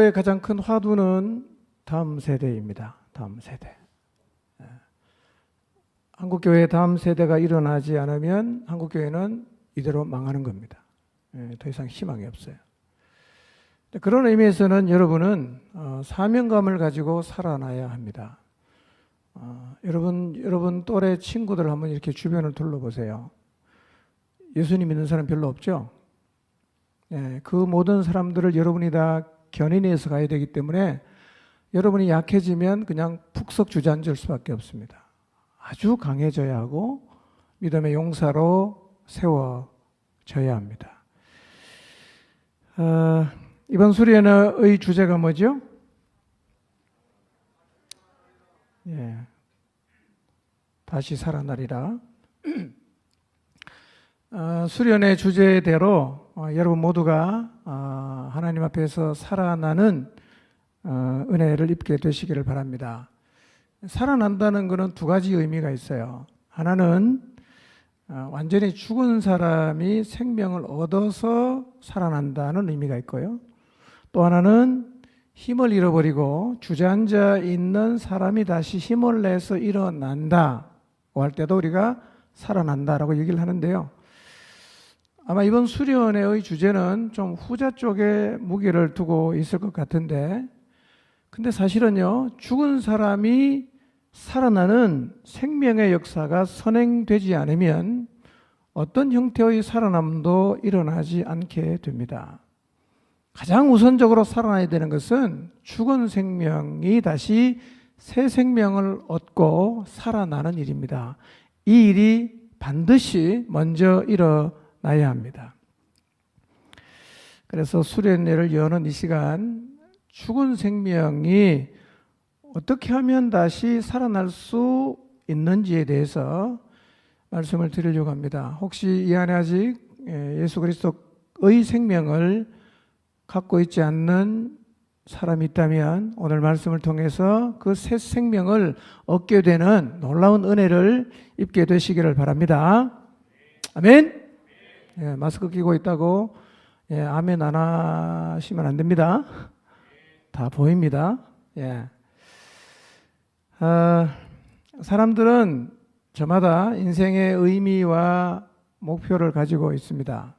한국교회의 가장 큰 화두는 다음 세대입니다. 다음 세대. 한국교회의 다음 세대가 일어나지 않으면 한국교회는 이대로 망하는 겁니다. 더 이상 희망이 없어요. 그런 의미에서는 여러분은 사명감을 가지고 살아나야 합니다. 여러분 또래 친구들 한번 이렇게 주변을 둘러보세요. 예수님 믿는 사람 별로 없죠? 그 모든 사람들을 여러분이 다 견인해서 가야 되기 때문에 여러분이 약해지면 그냥 푹석 주저앉을 수밖에 없습니다. 아주 강해져야 하고 믿음의 용사로 세워져야 합니다. 이번 수련회의 주제가 뭐죠? 다시 살아나리라. 수련회 주제대로 여러분 모두가 하나님 앞에서 살아나는 은혜를 입게 되시기를 바랍니다. 살아난다는 것은 두 가지 의미가 있어요. 하나는 완전히 죽은 사람이 생명을 얻어서 살아난다는 의미가 있고요. 또 하나는 힘을 잃어버리고 주저앉아 있는 사람이 다시 힘을 내서 일어난다고 할 때도 우리가 살아난다라고 얘기를 하는데요. 아마 이번 수련회의 주제는 좀 후자 쪽에 무게를 두고 있을 것 같은데, 근데 사실은요, 죽은 사람이 살아나는 생명의 역사가 선행되지 않으면 어떤 형태의 살아남도 일어나지 않게 됩니다. 가장 우선적으로 살아나야 되는 것은 죽은 생명이 다시 새 생명을 얻고 살아나는 일입니다. 이 일이 반드시 먼저 일어나야 합니다. 그래서 수련회를 여는 이 시간, 죽은 생명이 어떻게 하면 다시 살아날 수 있는지에 대해서 말씀을 드리려고 합니다. 혹시 이 안에 아직 예수 그리스도의 생명을 갖고 있지 않는 사람이 있다면 오늘 말씀을 통해서 그 새 생명을 얻게 되는 놀라운 은혜를 입게 되시기를 바랍니다. 아멘. 마스크 끼고 있다고 아멘 안 하시면 안 됩니다. 다 보입니다. 사람들은 저마다 인생의 의미와 목표를 가지고 있습니다.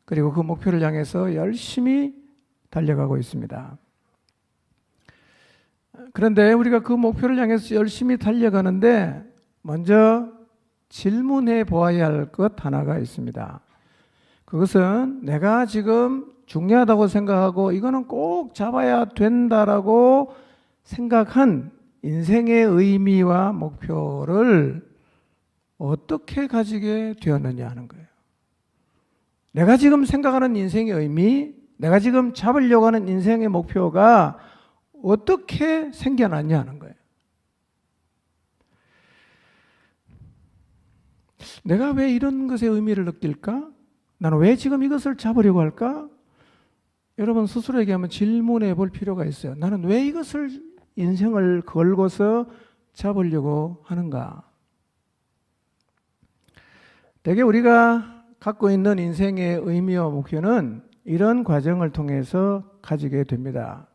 그리고 그 목표를 향해서 열심히 달려가고 있습니다. 그런데 우리가 그 목표를 향해서 열심히 달려가는데 먼저 질문해 보아야 할 것 하나가 있습니다. 그것은 내가 지금 중요하다고 생각하고 이거는 꼭 잡아야 된다라고 생각한 인생의 의미와 목표를 어떻게 가지게 되었느냐 하는 거예요. 내가 지금 생각하는 인생의 의미, 내가 지금 잡으려고 하는 인생의 목표가 어떻게 생겨났냐 하는 거예요. 내가 왜 이런 것에 의미를 느낄까? 나는 왜 지금 이것을 잡으려고 할까? 여러분 스스로에게 한번 질문해 볼 필요가 있어요. 나는 왜 이것을 인생을 걸고서 잡으려고 하는가? 대개 우리가 갖고 있는 인생의 의미와 목표는 이런 과정을 통해서 가지게 됩니다.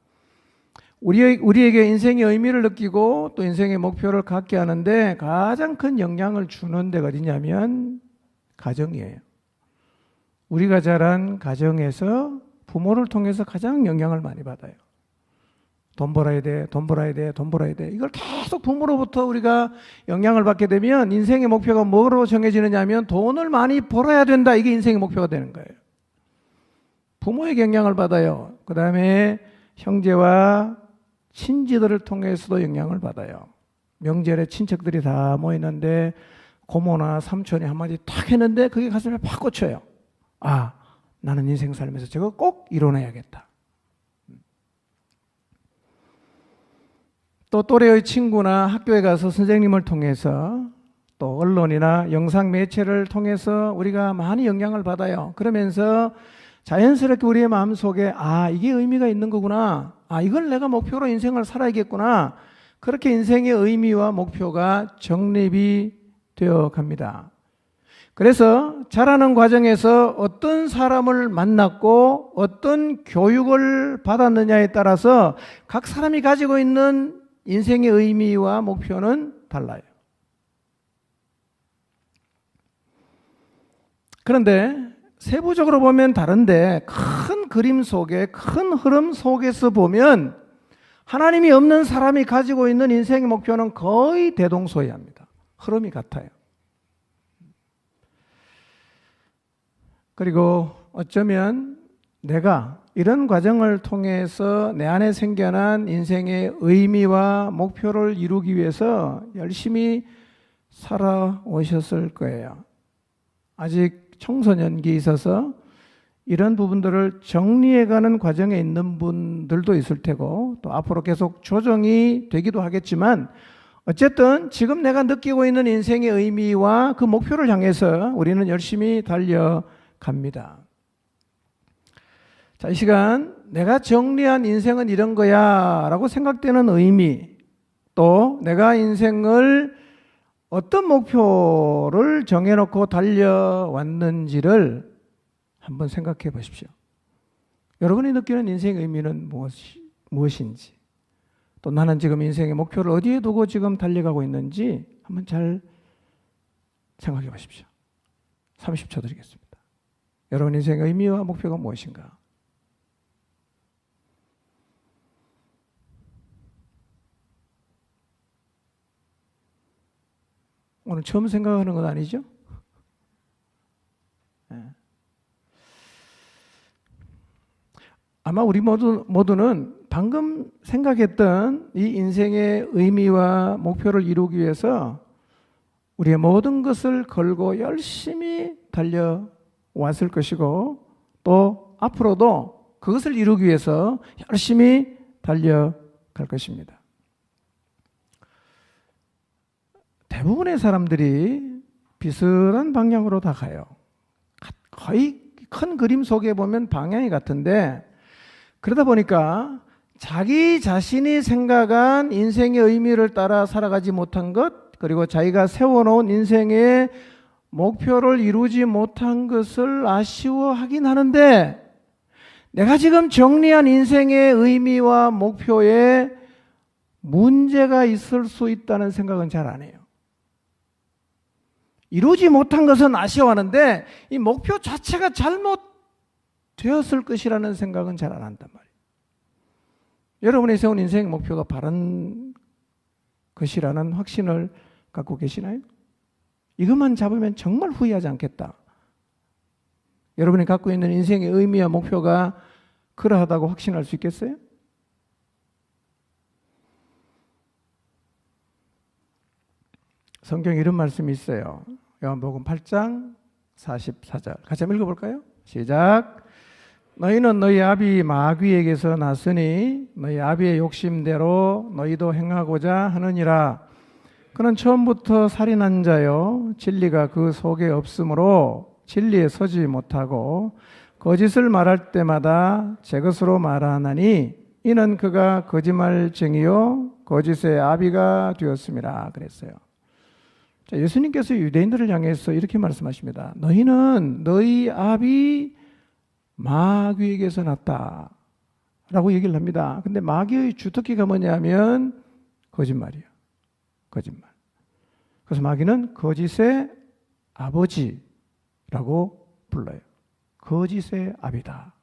우리에게 인생의 의미를 느끼고 또 인생의 목표를 갖게 하는데 가장 큰 영향을 주는 데가 어디냐면 가정이에요. 우리가 자란 가정에서 부모를 통해서 가장 영향을 많이 받아요. 돈 벌어야 돼, 돈 벌어야 돼, 돈 벌어야 돼. 이걸 계속 부모로부터 우리가 영향을 받게 되면 인생의 목표가 뭐로 정해지느냐 하면 돈을 많이 벌어야 된다. 이게 인생의 목표가 되는 거예요. 부모에게 영향을 받아요. 그 다음에 형제와 친지들을 통해서도 영향을 받아요. 명절에 친척들이 다 모이는데 고모나 삼촌이 한마디 탁 했는데 그게 가슴에 팍 꽂혀요. 아, 나는 인생 살면서 저거 꼭 이뤄내야겠다. 또 또래의 친구나 학교에 가서 선생님을 통해서 또 언론이나 영상 매체를 통해서 우리가 많이 영향을 받아요. 그러면서 자연스럽게 우리의 마음속에 아, 이게 의미가 있는 거구나. 아, 이걸 내가 목표로 인생을 살아야겠구나. 그렇게 인생의 의미와 목표가 정립이 되어 갑니다. 그래서 자라는 과정에서 어떤 사람을 만났고 어떤 교육을 받았느냐에 따라서 각 사람이 가지고 있는 인생의 의미와 목표는 달라요. 그런데 세부적으로 보면 다른데 큰 그림 속에, 큰 흐름 속에서 보면 하나님이 없는 사람이 가지고 있는 인생의 목표는 거의 대동소이합니다. 흐름이 같아요. 그리고 어쩌면 내가 이런 과정을 통해서 내 안에 생겨난 인생의 의미와 목표를 이루기 위해서 열심히 살아오셨을 거예요. 아직 청소년기에 있어서 이런 부분들을 정리해가는 과정에 있는 분들도 있을 테고 또 앞으로 계속 조정이 되기도 하겠지만 어쨌든 지금 내가 느끼고 있는 인생의 의미와 그 목표를 향해서 우리는 열심히 달려갑니다. 자, 이 시간 내가 정리한 인생은 이런 거야 라고 생각되는 의미, 또 내가 인생을 어떤 목표를 정해놓고 달려왔는지를 한번 생각해 보십시오. 여러분이 느끼는 인생의 의미는 무엇인지, 또 나는 지금 인생의 목표를 어디에 두고 지금 달려가고 있는지 한번 잘 생각해 보십시오. 30초 드리겠습니다. 여러분 인생의 의미와 목표가 무엇인가? 오늘 처음 생각하는 건 아니죠? 네. 아마 우리 모두는 방금 생각했던 이 인생의 의미와 목표를 이루기 위해서 우리의 모든 것을 걸고 열심히 달려왔을 것이고 또 앞으로도 그것을 이루기 위해서 열심히 달려갈 것입니다. 대부분의 사람들이 비슷한 방향으로 다 가요. 거의 큰 그림 속에 보면 방향이 같은데 그러다 보니까 자기 자신이 생각한 인생의 의미를 따라 살아가지 못한 것, 그리고 자기가 세워놓은 인생의 목표를 이루지 못한 것을 아쉬워하긴 하는데 내가 지금 정리한 인생의 의미와 목표에 문제가 있을 수 있다는 생각은 잘 안 해요. 이루지 못한 것은 아쉬워하는데 이 목표 자체가 잘못되었을 것이라는 생각은 잘 안 한단 말이에요. 여러분이 세운 인생 목표가 바른 것이라는 확신을 갖고 계시나요? 이것만 잡으면 정말 후회하지 않겠다. 여러분이 갖고 있는 인생의 의미와 목표가 그러하다고 확신할 수 있겠어요? 성경에 이런 말씀이 있어요. 요한복음 8장 44절. 같이 한번 읽어볼까요? 시작. 너희는 너희 아비 마귀에게서 났으니 너희 아비의 욕심대로 너희도 행하고자 하느니라. 그는 처음부터 살인한 자요 진리가 그 속에 없으므로 진리에 서지 못하고 거짓을 말할 때마다 제 것으로 말하나니 이는 그가 거짓말쟁이요 거짓의 아비가 되었습니다. 그랬어요. 자, 예수님께서 유대인들을 향해서 이렇게 말씀하십니다. 너희는 너희 아비 마귀에게서 났다 라고 얘기를 합니다. 근데 마귀의 주특기가 뭐냐면 거짓말이에요. 거짓말. 그래서 마귀는 거짓의 아버지라고 불러요. 거짓의 아비다.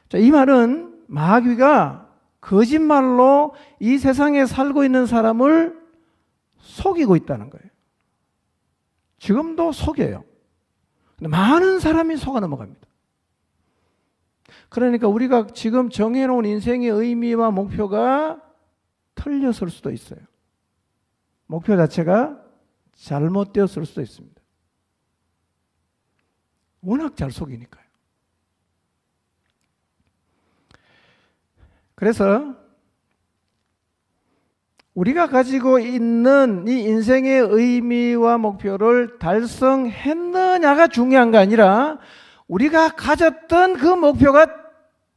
자, 이 말은 마귀가 거짓말로 이 세상에 살고 있는 사람을 속이고 있다는 거예요. 지금도 속여요. 근데 많은 사람이 속아 넘어갑니다. 그러니까 우리가 지금 정해놓은 인생의 의미와 목표가 틀렸을 수도 있어요. 목표 자체가 잘못되었을 수도 있습니다. 워낙 잘 속이니까요. 그래서 우리가 가지고 있는 이 인생의 의미와 목표를 달성했느냐가 중요한 게 아니라 우리가 가졌던 그 목표가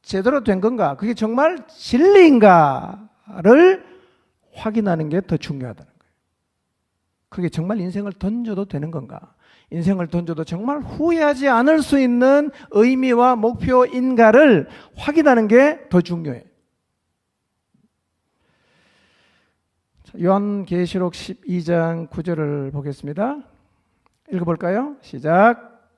제대로 된 건가, 그게 정말 진리인가를 확인하는 게 더 중요하다는 거예요. 그게 정말 인생을 던져도 되는 건가? 인생을 던져도 정말 후회하지 않을 수 있는 의미와 목표인가를 확인하는 게 더 중요해요. 요한계시록 12장 9절을 보겠습니다. 읽어볼까요? 시작.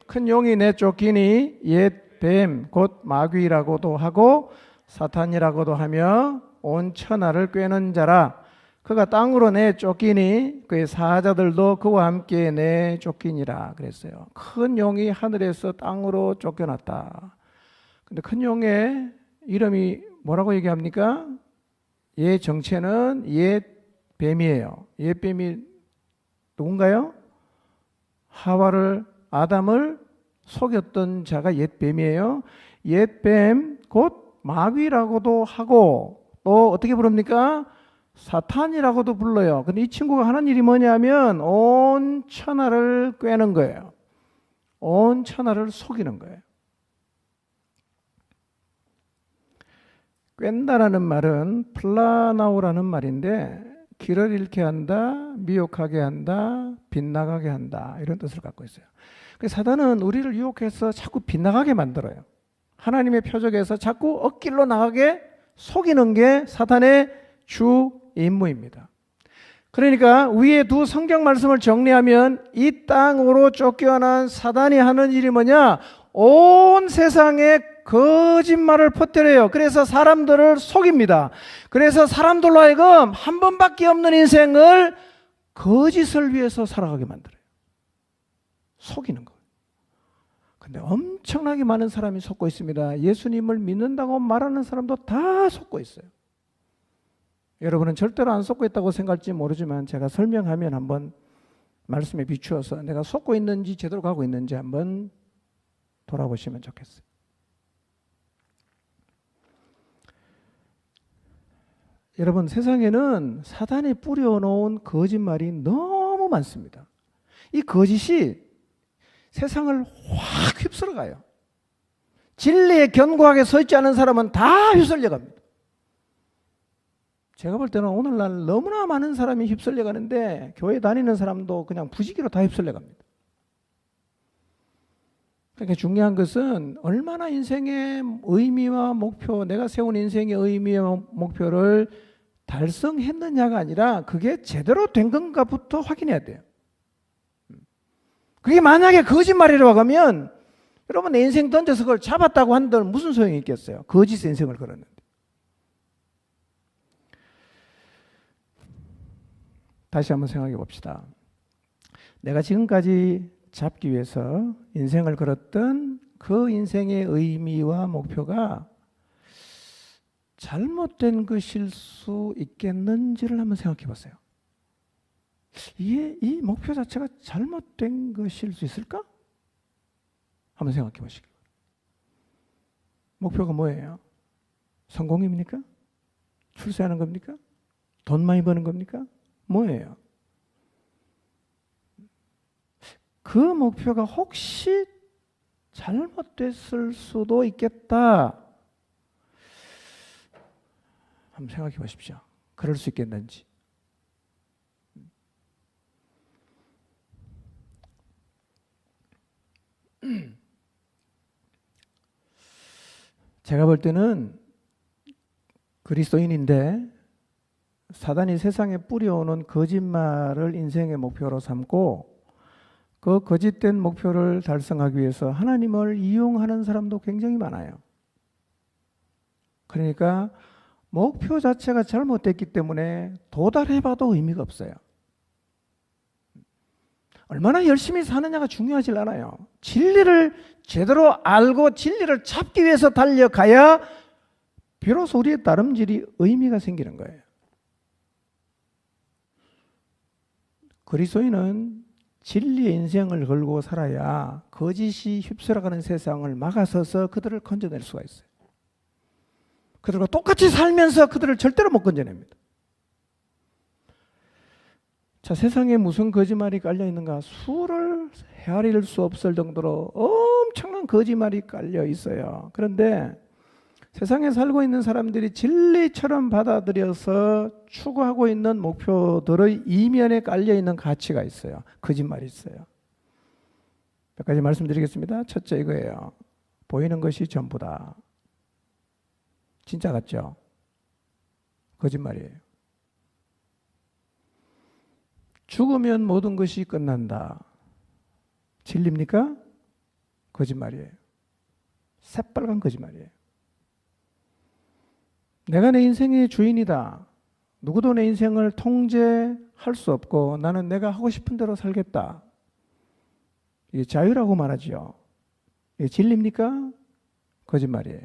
큰 용이 내쫓기니 옛 뱀 곧 마귀라고도 하고 사탄이라고도 하며 온 천하를 꿰는 자라. 그가 땅으로 내쫓기니 그의 사자들도 그와 함께 내쫓기니라 그랬어요. 큰 용이 하늘에서 땅으로 쫓겨났다. 근데 큰 용의 이름이 뭐라고 얘기합니까? 얘 정체는 옛 뱀이에요. 옛 뱀이 누군가요? 하와를, 아담을 속였던 자가 옛 뱀이에요. 옛 뱀 곧 마귀라고도 하고 또 어떻게 부릅니까? 사탄이라고도 불러요. 근데 이 친구가 하는 일이 뭐냐면 온 천하를 꿰는 거예요. 온 천하를 속이는 거예요. 꿰다라는 말은 플라나오라는 말인데 길을 잃게 한다, 미혹하게 한다, 빗나가게 한다 이런 뜻을 갖고 있어요. 사단은 우리를 유혹해서 자꾸 빗나가게 만들어요. 하나님의 표적에서 자꾸 엇길로 나가게 속이는 게 사탄의 주 임무입니다. 그러니까 위에 두 성경 말씀을 정리하면 이 땅으로 쫓겨난 사단이 하는 일이 뭐냐? 온 세상에 거짓말을 퍼뜨려요. 그래서 사람들을 속입니다. 그래서 사람들로 하여금 한 번밖에 없는 인생을 거짓을 위해서 살아가게 만들어요. 속이는 거예요. 근데 엄청나게 많은 사람이 속고 있습니다. 예수님을 믿는다고 말하는 사람도 다 속고 있어요. 여러분은 절대로 안 속고 있다고 생각할지 모르지만 제가 설명하면 한번 말씀에 비추어서 내가 속고 있는지 제대로 가고 있는지 한번 돌아보시면 좋겠어요. 여러분, 세상에는 사단이 뿌려놓은 거짓말이 너무 많습니다. 이 거짓이 세상을 확 휩쓸어가요. 진리에 견고하게 서 있지 않은 사람은 다 휩쓸려갑니다. 제가 볼 때는 오늘날 너무나 많은 사람이 휩쓸려가는데 교회 다니는 사람도 그냥 부지기로 다 휩쓸려갑니다. 그러니까 중요한 것은 얼마나 인생의 의미와 목표, 내가 세운 인생의 의미와 목표를 달성했느냐가 아니라 그게 제대로 된 건가부터 확인해야 돼요. 그게 만약에 거짓말이라고 하면 여러분 내 인생 던져서 그걸 잡았다고 한들 무슨 소용이 있겠어요? 거짓 인생을 걸었는데. 다시 한번 생각해 봅시다. 내가 지금까지 잡기 위해서 인생을 걸었던 그 인생의 의미와 목표가 잘못된 것일 수 있겠는지를 한번 생각해 보세요. 이 목표 자체가 잘못된 것일 수 있을까? 한번 생각해 보시기 바랍니다. 목표가 뭐예요? 성공입니까? 출세하는 겁니까? 돈 많이 버는 겁니까? 뭐예요? 그 목표가 혹시 잘못됐을 수도 있겠다. 한번 생각해 보십시오. 그럴 수 있겠는지. 제가 볼 때는 그리스도인인데 사단이 세상에 뿌려오는 거짓말을 인생의 목표로 삼고 그 거짓된 목표를 달성하기 위해서 하나님을 이용하는 사람도 굉장히 많아요. 그러니까 목표 자체가 잘못됐기 때문에 도달해봐도 의미가 없어요. 얼마나 열심히 사느냐가 중요하지 않아요. 진리를 제대로 알고 진리를 찾기 위해서 달려가야 비로소 우리의 다름질이 의미가 생기는 거예요. 그리스도인은 진리의 인생을 걸고 살아야 거짓이 휩쓸어가는 세상을 막아서서 그들을 건져낼 수가 있어요. 그들과 똑같이 살면서 그들을 절대로 못 건져냅니다. 자, 세상에 무슨 거짓말이 깔려 있는가? 수를 헤아릴 수 없을 정도로 엄청난 거짓말이 깔려 있어요. 그런데 세상에 살고 있는 사람들이 진리처럼 받아들여서 추구하고 있는 목표들의 이면에 깔려 있는 가치가 있어요. 거짓말이 있어요. 몇 가지 말씀드리겠습니다. 첫째 이거예요. 보이는 것이 전부다. 진짜 같죠? 거짓말이에요. 죽으면 모든 것이 끝난다. 진리입니까? 거짓말이에요. 새빨간 거짓말이에요. 내가 내 인생의 주인이다. 누구도 내 인생을 통제할 수 없고 나는 내가 하고 싶은 대로 살겠다. 이게 자유라고 말하죠. 이게 진리입니까? 거짓말이에요.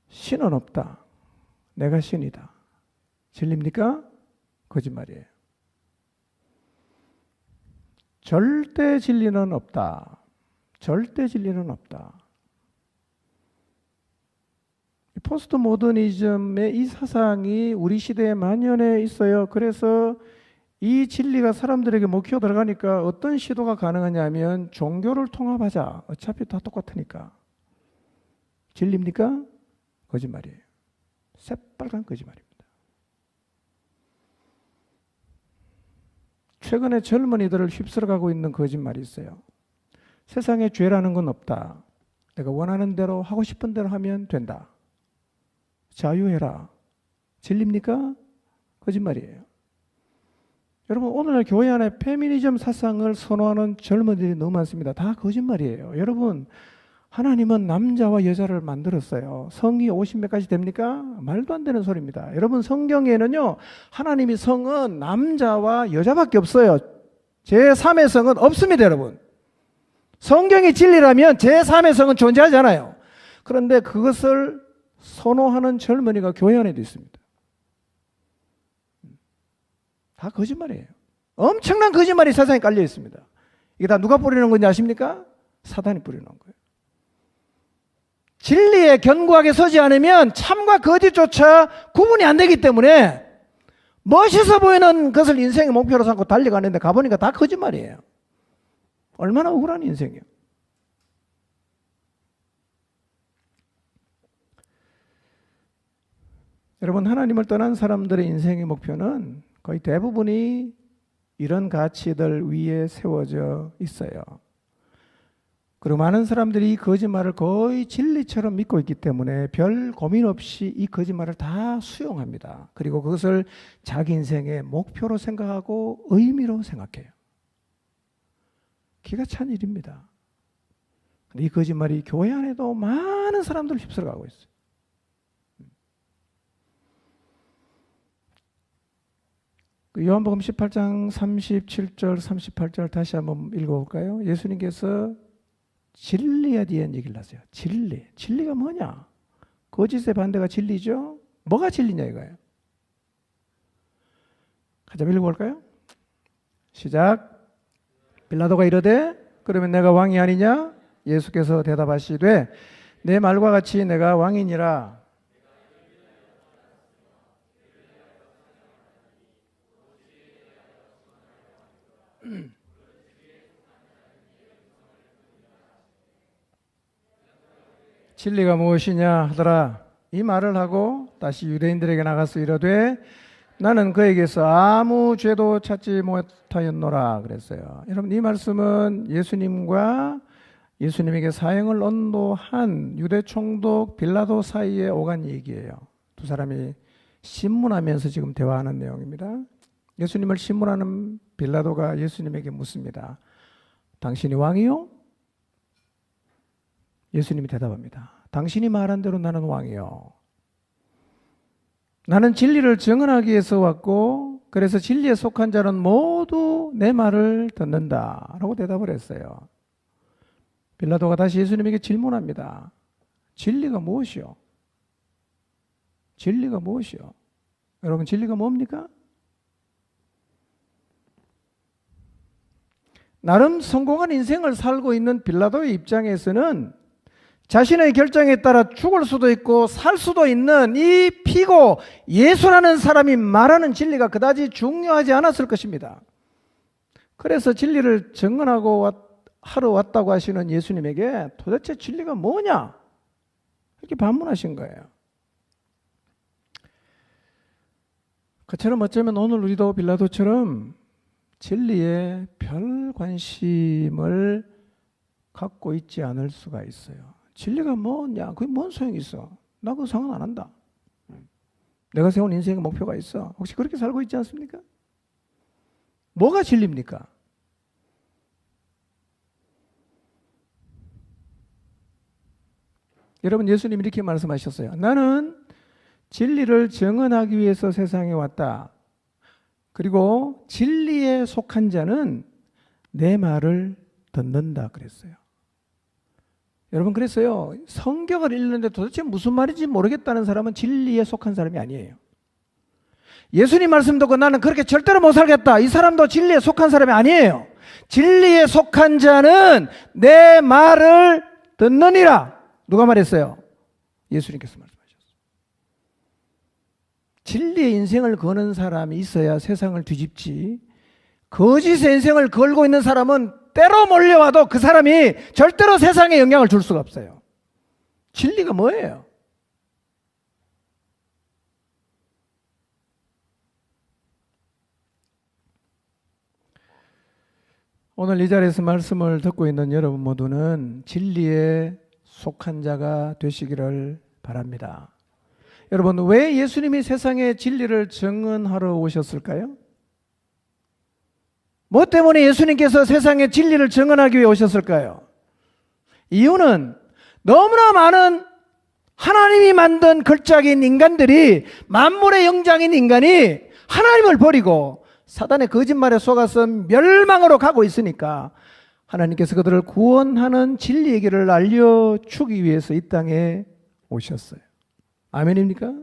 신은 없다. 내가 신이다. 진리입니까? 거짓말이에요. 절대 진리는 없다. 절대 진리는 없다. 포스트 모더니즘의 이 사상이 우리 시대에 만연해 있어요. 그래서 이 진리가 사람들에게 먹혀 들어가니까 어떤 시도가 가능하냐면 종교를 통합하자. 어차피 다 똑같으니까. 진리입니까? 거짓말이에요. 새빨간 거짓말입니다. 최근에 젊은이들을 휩쓸어가고 있는 거짓말이 있어요. 세상에 죄라는 건 없다. 내가 원하는 대로 하고 싶은 대로 하면 된다. 자유해라. 진리입니까? 거짓말이에요. 여러분 오늘날 교회 안에 페미니즘 사상을 선호하는 젊은이들이 너무 많습니다. 다 거짓말이에요. 여러분 하나님은 남자와 여자를 만들었어요. 성이 50몇 가지 됩니까? 말도 안 되는 소리입니다. 여러분 성경에는요 하나님이 성은 남자와 여자밖에 없어요. 제3의 성은 없습니다. 여러분 성경이 진리라면 제3의 성은 존재하지 않아요. 그런데 그것을 선호하는 젊은이가 교회 안에도 있습니다. 다 거짓말이에요. 엄청난 거짓말이 세상에 깔려 있습니다. 이게 다 누가 뿌리는 건지 아십니까? 사단이 뿌리는 거예요. 진리에 견고하게 서지 않으면 참과 거짓조차 구분이 안 되기 때문에 멋있어 보이는 것을 인생의 목표로 삼고 달려가는데 가보니까 다 거짓말이에요. 얼마나 억울한 인생이에요. 여러분 하나님을 떠난 사람들의 인생의 목표는 거의 대부분이 이런 가치들 위에 세워져 있어요. 그리고 많은 사람들이 이 거짓말을 거의 진리처럼 믿고 있기 때문에 별 고민 없이 이 거짓말을 다 수용합니다. 그리고 그것을 자기 인생의 목표로 생각하고 의미로 생각해요. 기가 찬 일입니다. 근데 이 거짓말이 교회 안에도 많은 사람들을 휩쓸어가고 있어요. 요한복음 18장 37절 38절 다시 한번 읽어볼까요? 예수님께서 진리에 대한 얘기를 하세요. 진리가 뭐냐? 거짓의 반대가 진리죠. 뭐가 진리냐 이거예요. 같이 한번 읽어볼까요? 시작. 빌라도가 이르되 그러면 내가 왕이 아니냐? 예수께서 대답하시되 내 말과 같이 내가 왕이니라. 진리가 무엇이냐 하더라. 이 말을 하고 다시 유대인들에게 나가서 이르되 나는 그에게서 아무 죄도 찾지 못하였노라 그랬어요. 여러분 이 말씀은 예수님과 예수님에게 사형을 언도한 유대 총독 빌라도 사이에 오간 얘기예요. 두 사람이 신문하면서 지금 대화하는 내용입니다. 예수님을 신문하는 빌라도가 예수님에게 묻습니다. 당신이 왕이요? 예수님이 대답합니다. 당신이 말한 대로 나는 왕이요. 나는 진리를 증언하기 위해서 왔고 그래서 진리에 속한 자는 모두 내 말을 듣는다 라고 대답을 했어요. 빌라도가 다시 예수님에게 질문합니다. 진리가 무엇이요? 진리가 무엇이요? 여러분 진리가 뭡니까? 나름 성공한 인생을 살고 있는 빌라도의 입장에서는 자신의 결정에 따라 죽을 수도 있고 살 수도 있는 이 피고 예수라는 사람이 말하는 진리가 그다지 중요하지 않았을 것입니다. 그래서 진리를 증언하고 하러 왔다고 하시는 예수님에게 도대체 진리가 뭐냐? 이렇게 반문하신 거예요. 그처럼 어쩌면 오늘 우리도 빌라도처럼 진리에 별 관심을 갖고 있지 않을 수가 있어요. 진리가 뭐냐? 그게 뭔 소용이 있어? 나 그거 상관 안 한다. 내가 세운 인생의 목표가 있어. 혹시 그렇게 살고 있지 않습니까? 뭐가 진리입니까? 여러분, 예수님이 이렇게 말씀하셨어요. 나는 진리를 증언하기 위해서 세상에 왔다. 그리고 진리에 속한 자는 내 말을 듣는다 그랬어요. 여러분, 그랬어요. 성경을 읽는데 도대체 무슨 말인지 모르겠다는 사람은 진리에 속한 사람이 아니에요. 예수님 말씀 듣고 나는 그렇게 절대로 못 살겠다, 이 사람도 진리에 속한 사람이 아니에요. 진리에 속한 자는 내 말을 듣느니라. 누가 말했어요? 예수님께서 말씀하셨어요. 진리의 인생을 거는 사람이 있어야 세상을 뒤집지, 거짓의 인생을 걸고 있는 사람은 때로 몰려와도 그 사람이 절대로 세상에 영향을 줄 수가 없어요. 진리가 뭐예요? 오늘 이 자리에서 말씀을 듣고 있는 여러분 모두는 진리에 속한 자가 되시기를 바랍니다. 여러분, 왜 예수님이 세상에 진리를 증언하러 오셨을까요? 뭐 때문에 예수님께서 세상에 진리를 증언하기 위해 오셨을까요? 이유는 너무나 많은 하나님이 만든 걸작인 인간들이, 만물의 영장인 인간이 하나님을 버리고 사단의 거짓말에 속아서 멸망으로 가고 있으니까 하나님께서 그들을 구원하는 진리의 길을 알려주기 위해서 이 땅에 오셨어요. 아멘입니까?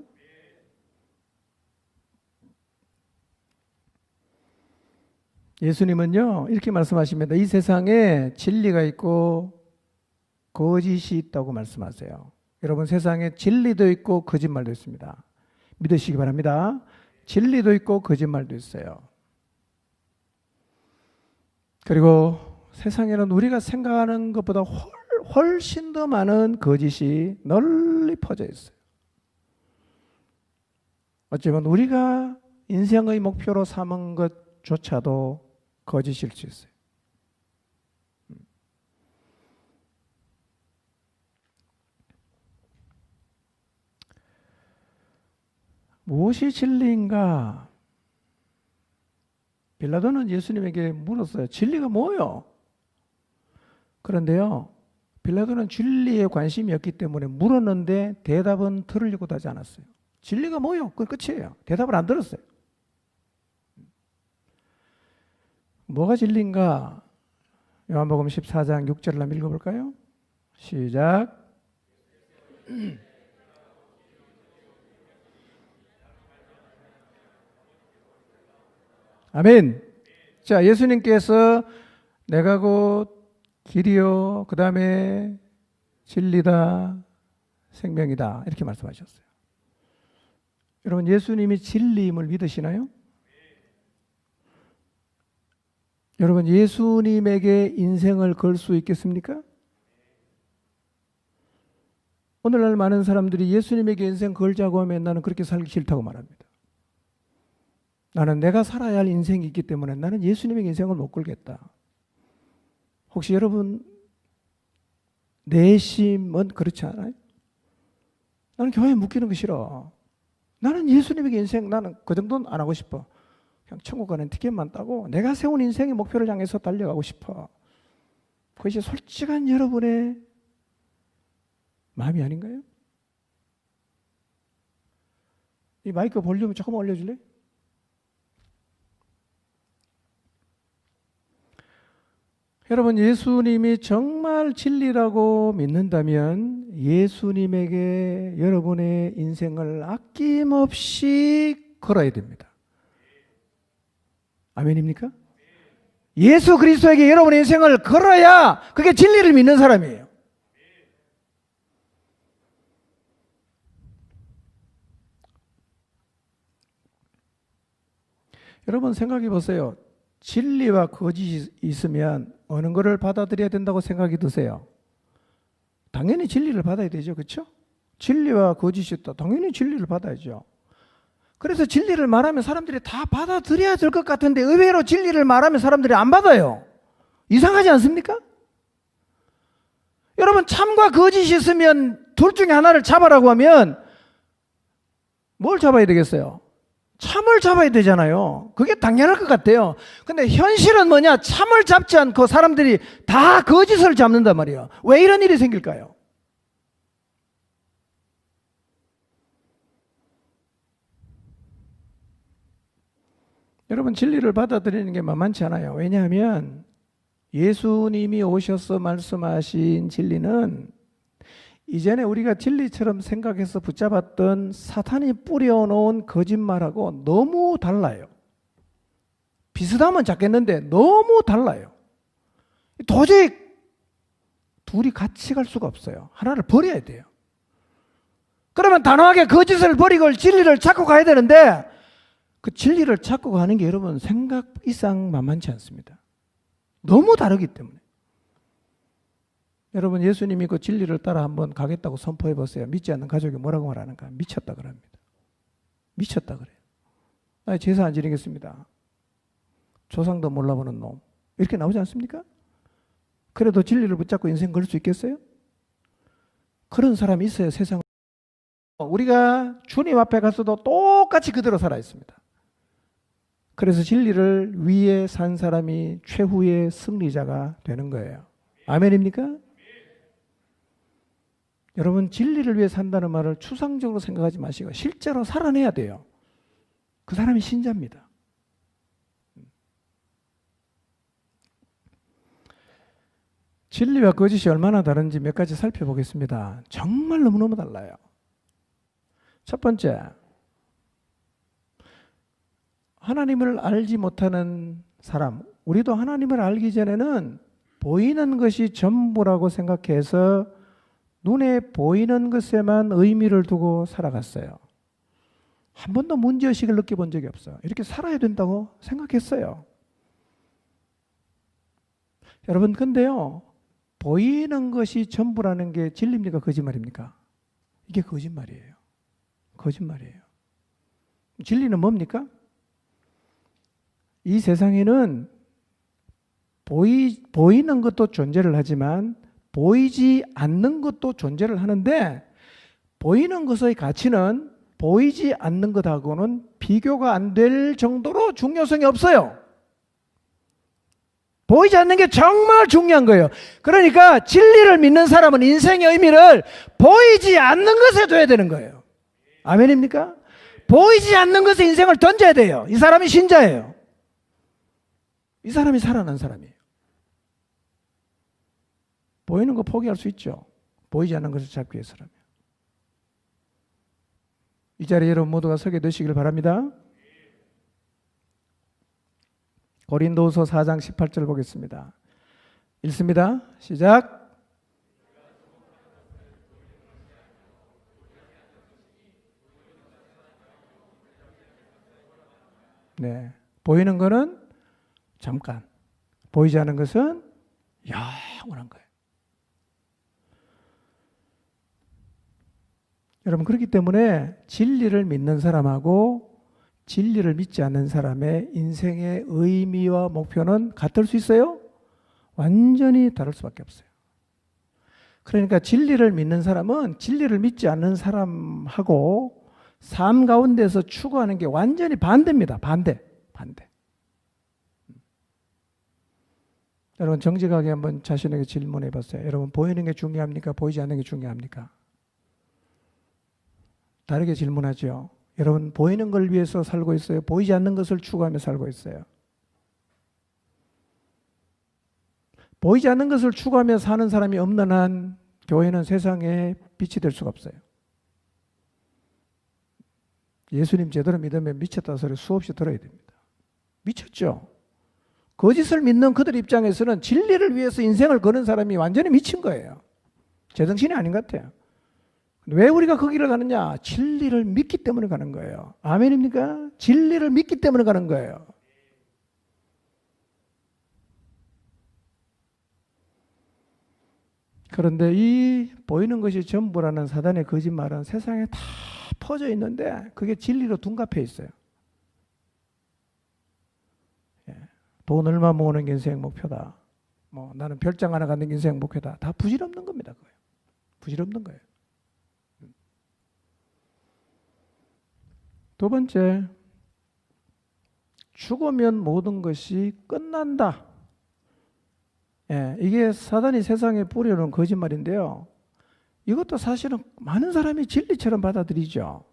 예수님은요, 이렇게 말씀하십니다. 이 세상에 진리가 있고 거짓이 있다고 말씀하세요. 여러분, 세상에 진리도 있고 거짓말도 있습니다. 믿으시기 바랍니다. 진리도 있고 거짓말도 있어요. 그리고 세상에는 우리가 생각하는 것보다 훨씬 더 많은 거짓이 널리 퍼져 있어요. 어쩌면 우리가 인생의 목표로 삼은 것조차도 거짓일 수 있어요. 무엇이 진리인가? 빌라도는 예수님에게 물었어요. 진리가 뭐요? 그런데요, 빌라도는 진리에 관심이 없기 때문에 물었는데 대답은 들으려고도 하지 않았어요. 진리가 뭐요? 그건 끝이에요. 대답을 안 들었어요. 뭐가 진리인가? 요한복음 14장 6절을 한번 읽어볼까요? 시작. 아멘. 자, 예수님께서 내가 곧 길이요, 그 다음에 진리다, 생명이다, 이렇게 말씀하셨어요. 여러분, 예수님이 진리임을 믿으시나요? 여러분, 예수님에게 인생을 걸 수 있겠습니까? 오늘날 많은 사람들이 예수님에게 인생 걸자고 하면 나는 그렇게 살기 싫다고 말합니다. 나는 내가 살아야 할 인생이 있기 때문에 나는 예수님에게 인생을 못 걸겠다. 혹시 여러분 내심은 그렇지 않아요? 나는 교회에 묶이는 거 싫어. 나는 예수님에게 인생, 나는 그 정도는 안 하고 싶어. 그냥 천국 가는 티켓만 따고 내가 세운 인생의 목표를 향해서 달려가고 싶어. 그것이 솔직한 여러분의 마음이 아닌가요? 이 마이크 볼륨 조금 올려줄래? 여러분, 예수님이 정말 진리라고 믿는다면 예수님에게 여러분의 인생을 아낌없이 걸어야 됩니다. 아멘입니까? 예수 그리스도에게 여러분의 인생을 걸어야 그게 진리를 믿는 사람이에요. 여러분, 생각해 보세요. 진리와 거짓이 있으면 어느 거를 받아들여야 된다고 생각이 드세요? 당연히 진리를 받아야 되죠. 그렇죠? 진리와 거짓이 있다. 당연히 진리를 받아야죠. 그래서 진리를 말하면 사람들이 다 받아들여야 될 것 같은데 의외로 진리를 말하면 사람들이 안 받아요. 이상하지 않습니까? 여러분, 참과 거짓이 있으면 둘 중에 하나를 잡아라고 하면 뭘 잡아야 되겠어요? 참을 잡아야 되잖아요. 그게 당연할 것 같아요. 근데 현실은 뭐냐? 참을 잡지 않고 사람들이 다 거짓을 잡는단 말이에요. 왜 이런 일이 생길까요? 여러분, 진리를 받아들이는 게 만만치 않아요. 왜냐하면 예수님이 오셔서 말씀하신 진리는 이전에 우리가 진리처럼 생각해서 붙잡았던 사탄이 뿌려놓은 거짓말하고 너무 달라요. 비슷하면 잡겠는데 너무 달라요. 도저히 둘이 같이 갈 수가 없어요. 하나를 버려야 돼요. 그러면 단호하게 거짓을 버리고 진리를 찾고 가야 되는데 그 진리를 찾고 가는 게 여러분 생각 이상 만만치 않습니다. 너무 다르기 때문에. 여러분, 예수님이 그 진리를 따라 한번 가겠다고 선포해 보세요. 믿지 않는 가족이 뭐라고 말하는가? 미쳤다 그럽니다. 미쳤다 그래요. 나 제사 안 지내겠습니다. 조상도 몰라보는 놈. 이렇게 나오지 않습니까? 그래도 진리를 붙잡고 인생 걸 수 있겠어요? 그런 사람이 있어요, 세상에. 우리가 주님 앞에 가서도 똑같이 그대로 살아 있습니다. 그래서 진리를 위해 산 사람이 최후의 승리자가 되는 거예요. 아멘입니까? 여러분, 진리를 위해 산다는 말을 추상적으로 생각하지 마시고 실제로 살아내야 돼요. 그 사람이 신자입니다. 진리와 거짓이 얼마나 다른지 몇 가지 살펴보겠습니다. 정말 너무너무 달라요. 첫 번째, 하나님을 알지 못하는 사람, 우리도 하나님을 알기 전에는 보이는 것이 전부라고 생각해서 눈에 보이는 것에만 의미를 두고 살아갔어요. 한 번도 문제의식을 느껴본 적이 없어요. 이렇게 살아야 된다고 생각했어요. 여러분, 근데요, 보이는 것이 전부라는 게 진리입니까? 거짓말입니까? 이게 거짓말이에요. 거짓말이에요. 진리는 뭡니까? 이 세상에는 보이는 것도 존재를 하지만 보이지 않는 것도 존재를 하는데 보이는 것의 가치는 보이지 않는 것하고는 비교가 안 될 정도로 중요성이 없어요. 보이지 않는 게 정말 중요한 거예요. 그러니까 진리를 믿는 사람은 인생의 의미를 보이지 않는 것에 둬야 되는 거예요. 아멘입니까? 보이지 않는 것에 인생을 던져야 돼요. 이 사람이 신자예요. 이 사람이 살아난 사람이에요. 보이는 거 포기할 수 있죠. 보이지 않는 것을 잡기 위해서라면. 이 자리에 여러분 모두가 서게 되시길 바랍니다. 고린도후서 4장 18절 보겠습니다. 읽습니다. 시작. 네, 보이는 거는 잠깐, 보이지 않는 것은 영원한 거예요. 여러분, 그렇기 때문에 진리를 믿는 사람하고 진리를 믿지 않는 사람의 인생의 의미와 목표는 같을 수 있어요? 완전히 다를 수밖에 없어요. 그러니까 진리를 믿는 사람은 진리를 믿지 않는 사람하고 삶 가운데서 추구하는 게 완전히 반대입니다. 반대. 여러분, 정직하게 한번 자신에게 질문해 봤어요. 여러분, 보이는 게 중요합니까? 보이지 않는 게 중요합니까? 다르게 질문하죠. 여러분, 보이는 걸 위해서 살고 있어요? 보이지 않는 것을 추구하며 살고 있어요? 보이지 않는 것을 추구하며 사는 사람이 없는 한 교회는 세상에 빛이 될 수가 없어요. 예수님 제대로 믿으면 미쳤다 소리 수없이 들어야 됩니다. 미쳤죠? 거짓을 믿는 그들 입장에서는 진리를 위해서 인생을 거는 사람이 완전히 미친 거예요. 제정신이 아닌 것 같아요. 왜 우리가 거기를 가느냐? 진리를 믿기 때문에 가는 거예요. 아멘입니까? 진리를 믿기 때문에 가는 거예요. 그런데 이 보이는 것이 전부라는 사단의 거짓말은 세상에 다 퍼져 있는데 그게 진리로 둔갑해 있어요. 돈 얼마 모으는 게 인생 목표다. 나는 별장 하나 갖는 게 인생 목표다. 다 부질없는 겁니다. 그거예요. 부질없는 거예요. 두 번째, 죽으면 모든 것이 끝난다. 이게 사단이 세상에 뿌려놓은 거짓말인데요. 이것도 사실은 많은 사람이 진리처럼 받아들이죠.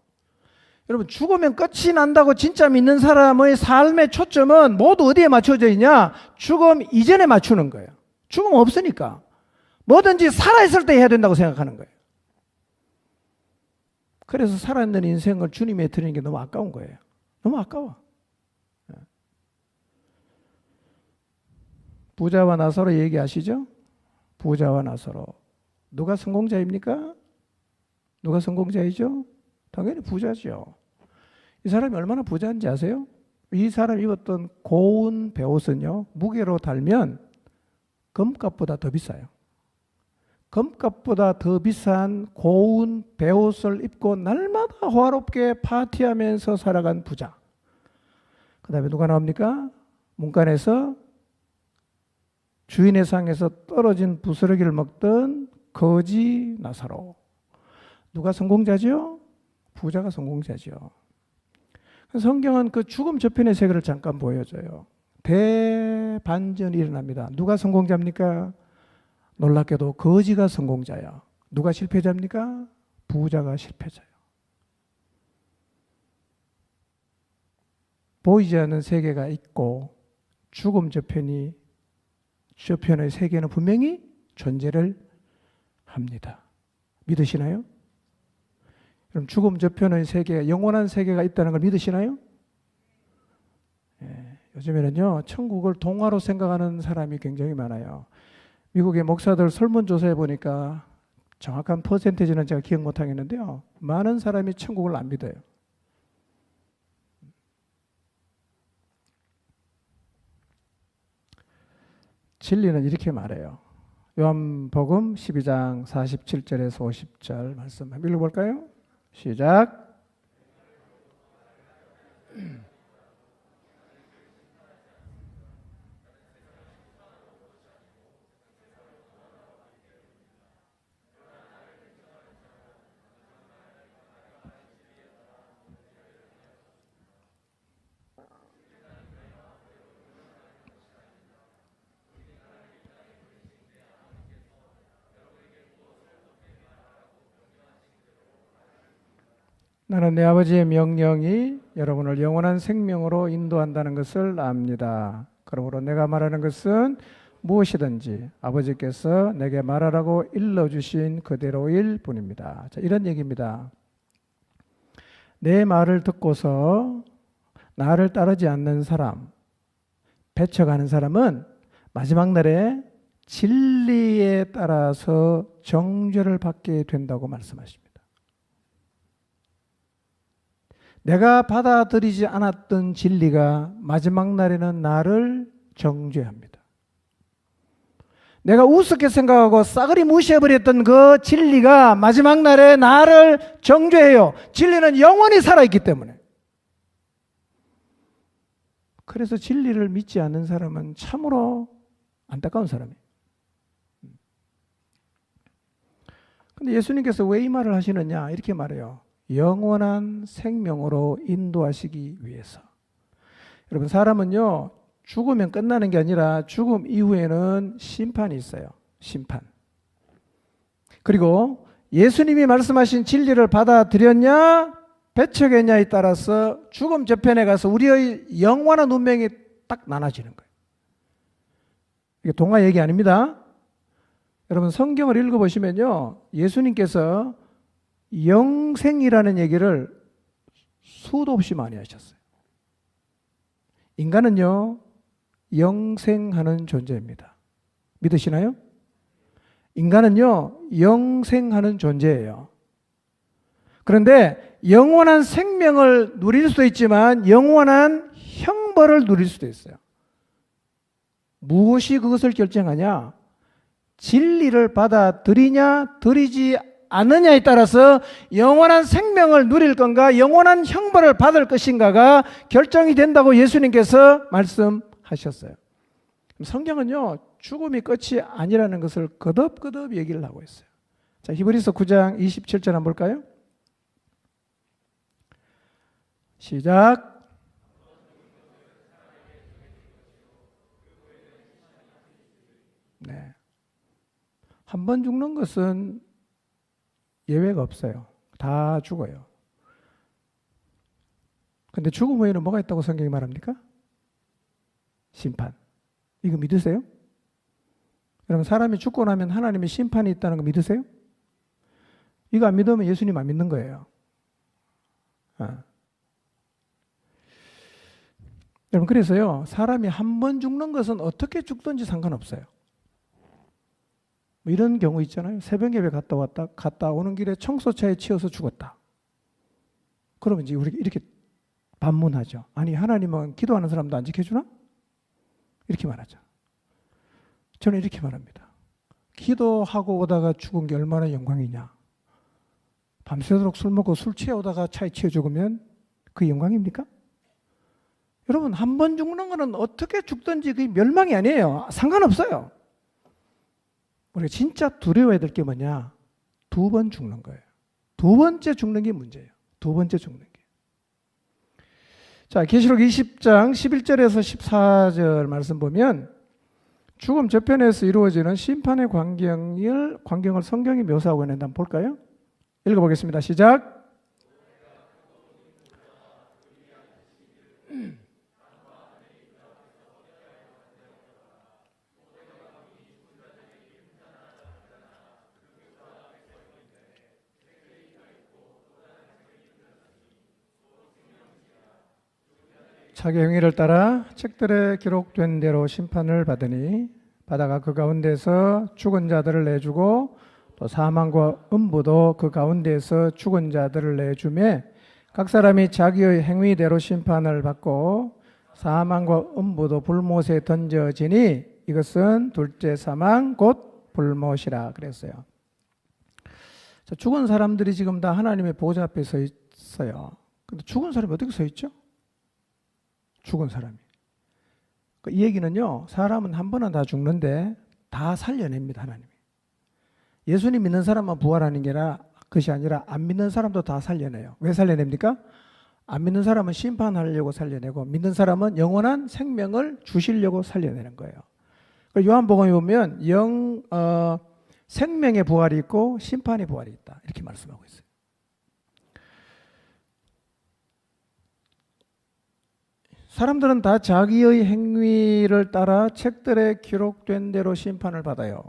여러분, 죽으면 끝이 난다고 진짜 믿는 사람의 삶의 초점은 모두 어디에 맞춰져 있냐? 죽음 이전에 맞추는 거예요. 죽음 없으니까 뭐든지 살아있을 때 해야 된다고 생각하는 거예요. 그래서 살아있는 인생을 주님에 드리는 게 너무 아까운 거예요. 너무 아까워. 부자와 나사로 얘기하시죠? 부자와 나사로. 누가 성공자입니까? 누가 성공자이죠? 당연히 부자죠. 이 사람이 얼마나 부자인지 아세요? 이 사람이 입었던 고운 베옷은요, 무게로 달면 금값보다 더 비싸요. 금값보다 더 비싼 고운 베옷을 입고 날마다 호화롭게 파티하면서 살아간 부자. 그 다음에 누가 나옵니까? 문간에서 주인의 상에서 떨어진 부스러기를 먹던 거지 나사로. 누가 성공자죠? 부자가 성공자죠. 성경은 그 죽음 저편의 세계를 잠깐 보여줘요. 대반전이 일어납니다. 누가 성공자입니까? 놀랍게도 거지가 성공자야. 누가 실패자입니까? 부자가 실패자야. 보이지 않는 세계가 있고 죽음 저편의 세계는 분명히 존재를 합니다. 믿으시나요? 그럼 죽음 저편의 세계, 영원한 세계가 있다는 걸 믿으시나요? 요즘에는요, 천국을 동화로 생각하는 사람이 굉장히 많아요. 미국의 목사들 설문조사해 보니까 정확한 퍼센테이지는 제가 기억 못 하겠는데요. 많은 사람이 천국을 안 믿어요. 진리는 이렇게 말해요. 요한복음 12장 47절에서 50절 말씀 한번 읽어볼까요? 시작. 나는 내 아버지의 명령이 여러분을 영원한 생명으로 인도한다는 것을 압니다. 그러므로 내가 말하는 것은 무엇이든지 아버지께서 내게 말하라고 일러주신 그대로일 뿐입니다. 자, 이런 얘기입니다. 내 말을 듣고서 나를 따르지 않는 사람, 배척하는 사람은 마지막 날에 진리에 따라서 정죄를 받게 된다고 말씀하십니다. 내가 받아들이지 않았던 진리가 마지막 날에는 나를 정죄합니다. 내가 우습게 생각하고 싸그리 무시해버렸던 그 진리가 마지막 날에 나를 정죄해요. 진리는 영원히 살아있기 때문에. 그래서 진리를 믿지 않는 사람은 참으로 안타까운 사람이에요. 근데 예수님께서 왜 이 말을 하시느냐 이렇게 말해요. 영원한 생명으로 인도하시기 위해서. 여러분, 사람은요, 죽으면 끝나는 게 아니라 죽음 이후에는 심판이 있어요. 심판. 그리고 예수님이 말씀하신 진리를 받아들였냐 배척했냐에 따라서 죽음 저편에 가서 우리의 영원한 운명이 딱 나눠지는 거예요. 이게 동화 얘기 아닙니다. 여러분, 성경을 읽어보시면요, 예수님께서 영생이라는 얘기를 수도 없이 많이 하셨어요. 인간은요, 영생하는 존재입니다. 믿으시나요? 인간은요, 영생하는 존재예요. 그런데 영원한 생명을 누릴 수도 있지만 영원한 형벌을 누릴 수도 있어요. 무엇이 그것을 결정하냐? 진리를 받아들이냐 들이지 않느냐에 따라서 영원한 생명을 누릴 건가 영원한 형벌을 받을 것인가가 결정이 된다고 예수님께서 말씀하셨어요. 성경은요 죽음이 끝이 아니라는 것을 거듭거듭 얘기를 하고 있어요. 자, 히브리서 9장 27절 한번 볼까요? 시작. 네. 한 번 죽는 것은 예외가 없어요. 다 죽어요. 근데 죽음 후에는 뭐가 있다고 성경이 말합니까? 심판. 이거 믿으세요? 여러분 사람이 죽고 나면 하나님의 심판이 있다는 거 믿으세요? 이거 안 믿으면 예수님 안 믿는 거예요. 여러분 그래서요 사람이 한 번 죽는 것은 어떻게 죽든지 상관없어요. 뭐 이런 경우 있잖아요. 새벽 예배 갔다 오는 길에 청소차에 치여서 죽었다. 그러면 이제 우리 이렇게 반문하죠. 아니 하나님은 기도하는 사람도 안 지켜주나? 이렇게 말하죠. 저는 이렇게 말합니다. 기도하고 오다가 죽은 게 얼마나 영광이냐. 밤새도록 술 먹고 술 취해 오다가 차에 치여 죽으면 그 영광입니까? 여러분 한 번 죽는 거는 어떻게 죽든지 그게 멸망이 아니에요. 상관없어요. 우리가 진짜 두려워해야 될 게 뭐냐? 두 번 죽는 거예요. 두 번째 죽는 게 문제예요. 두 번째 죽는 게. 자, 계시록 20장 11절에서 14절 말씀 보면 죽음 저편에서 이루어지는 심판의 광경을 성경이 묘사하고 있는데 한번 볼까요? 읽어보겠습니다. 시작. 자기 행위를 따라 책들에 기록된 대로 심판을 받으니 바다가 그 가운데서 죽은 자들을 내주고 또 사망과 음부도 그 가운데서 죽은 자들을 내주매 각 사람이 자기의 행위대로 심판을 받고 사망과 음부도 불못에 던져지니 이것은 둘째 사망 곧 불못이라 그랬어요. 자, 죽은 사람들이 지금 다 하나님의 보좌 앞에 서 있어요. 근데 죽은 사람이 어떻게 서 있죠? 죽은 사람이. 이 얘기는요, 사람은 한 번은 다 죽는데 다 살려냅니다, 하나님이. 예수님 믿는 사람만 부활하는 게 것이 아니라 안 믿는 사람도 다 살려내요. 왜 살려냅니까? 안 믿는 사람은 심판하려고 살려내고 믿는 사람은 영원한 생명을 주시려고 살려내는 거예요. 요한복음에 보면 생명의 부활이 있고 심판의 부활이 있다. 이렇게 말씀하고 있어요. 사람들은 다 자기의 행위를 따라 책들에 기록된 대로 심판을 받아요.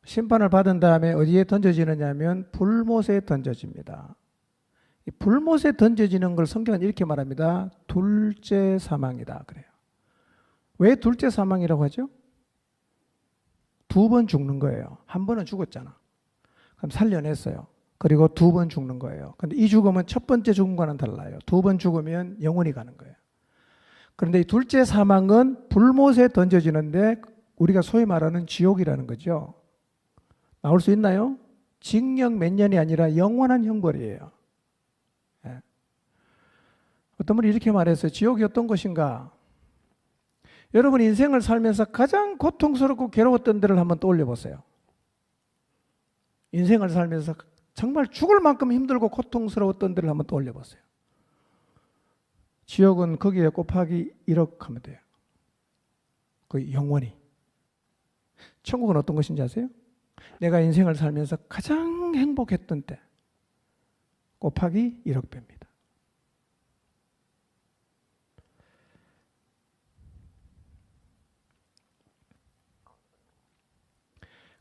심판을 받은 다음에 어디에 던져지느냐 하면 불못에 던져집니다. 이 불못에 던져지는 걸 성경은 이렇게 말합니다. 둘째 사망이다 그래요. 왜 둘째 사망이라고 하죠? 두 번 죽는 거예요. 한 번은 죽었잖아. 그럼 살려냈어요. 그리고 두 번 죽는 거예요. 근데 이 죽음은 첫 번째 죽음과는 달라요. 두 번 죽으면 영원히 가는 거예요. 그런데 이 둘째 사망은 불못에 던져지는데 우리가 소위 말하는 지옥이라는 거죠. 나올 수 있나요? 징역 몇 년이 아니라 영원한 형벌이에요. 예. 어떤 분이 이렇게 말했어요. 지옥이 어떤 것인가? 여러분 인생을 살면서 가장 고통스럽고 괴로웠던 데를 한번 떠올려 보세요. 인생을 살면서 정말 죽을 만큼 힘들고 고통스러웠던 데를 한번 떠올려 보세요. 지옥은 거기에 곱하기 1억 하면 돼요. 거의 영원히. 천국은 어떤 것인지 아세요? 내가 인생을 살면서 가장 행복했던 때 곱하기 1억 배입니다.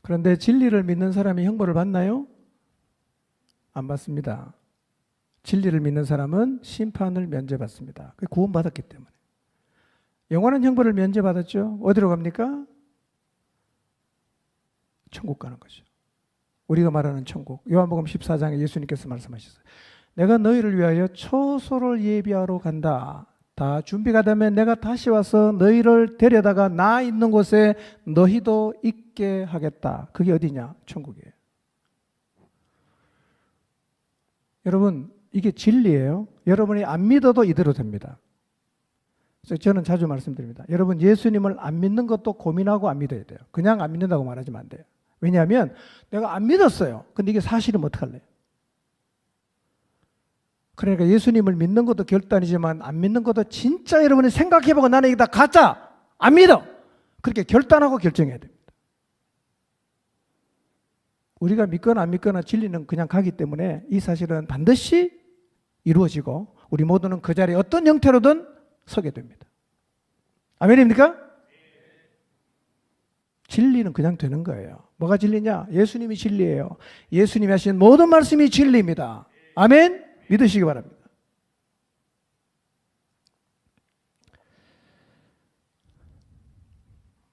그런데 진리를 믿는 사람이 형벌을 받나요? 안 받습니다. 진리를 믿는 사람은 심판을 면제받습니다. 구원받았기 때문에. 영원한 형벌을 면제받았죠. 어디로 갑니까? 천국 가는 거죠. 우리가 말하는 천국. 요한복음 14장에 예수님께서 말씀하셨어요. 내가 너희를 위하여 처소를 예비하러 간다. 다 준비가 되면 내가 다시 와서 너희를 데려다가 나 있는 곳에 너희도 있게 하겠다. 그게 어디냐? 천국이에요. 여러분, 이게 진리예요. 여러분이 안 믿어도 이대로 됩니다. 그래서 저는 자주 말씀드립니다. 여러분, 예수님을 안 믿는 것도 고민하고 안 믿어야 돼요. 그냥 안 믿는다고 말하지면 안 돼요. 왜냐하면 내가 안 믿었어요. 근데 이게 사실이면 어떡할래요? 그러니까 예수님을 믿는 것도 결단이지만 안 믿는 것도 진짜 여러분이 생각해보고 나는 이게 다 가짜, 안 믿어. 그렇게 결단하고 결정해야 됩니다. 우리가 믿거나 안 믿거나 진리는 그냥 가기 때문에 이 사실은 반드시 이루어지고 우리 모두는 그 자리에 어떤 형태로든 서게 됩니다. 아멘입니까? 진리는 그냥 되는 거예요. 뭐가 진리냐? 예수님이 진리예요. 예수님이 하신 모든 말씀이 진리입니다. 아멘? 믿으시기 바랍니다.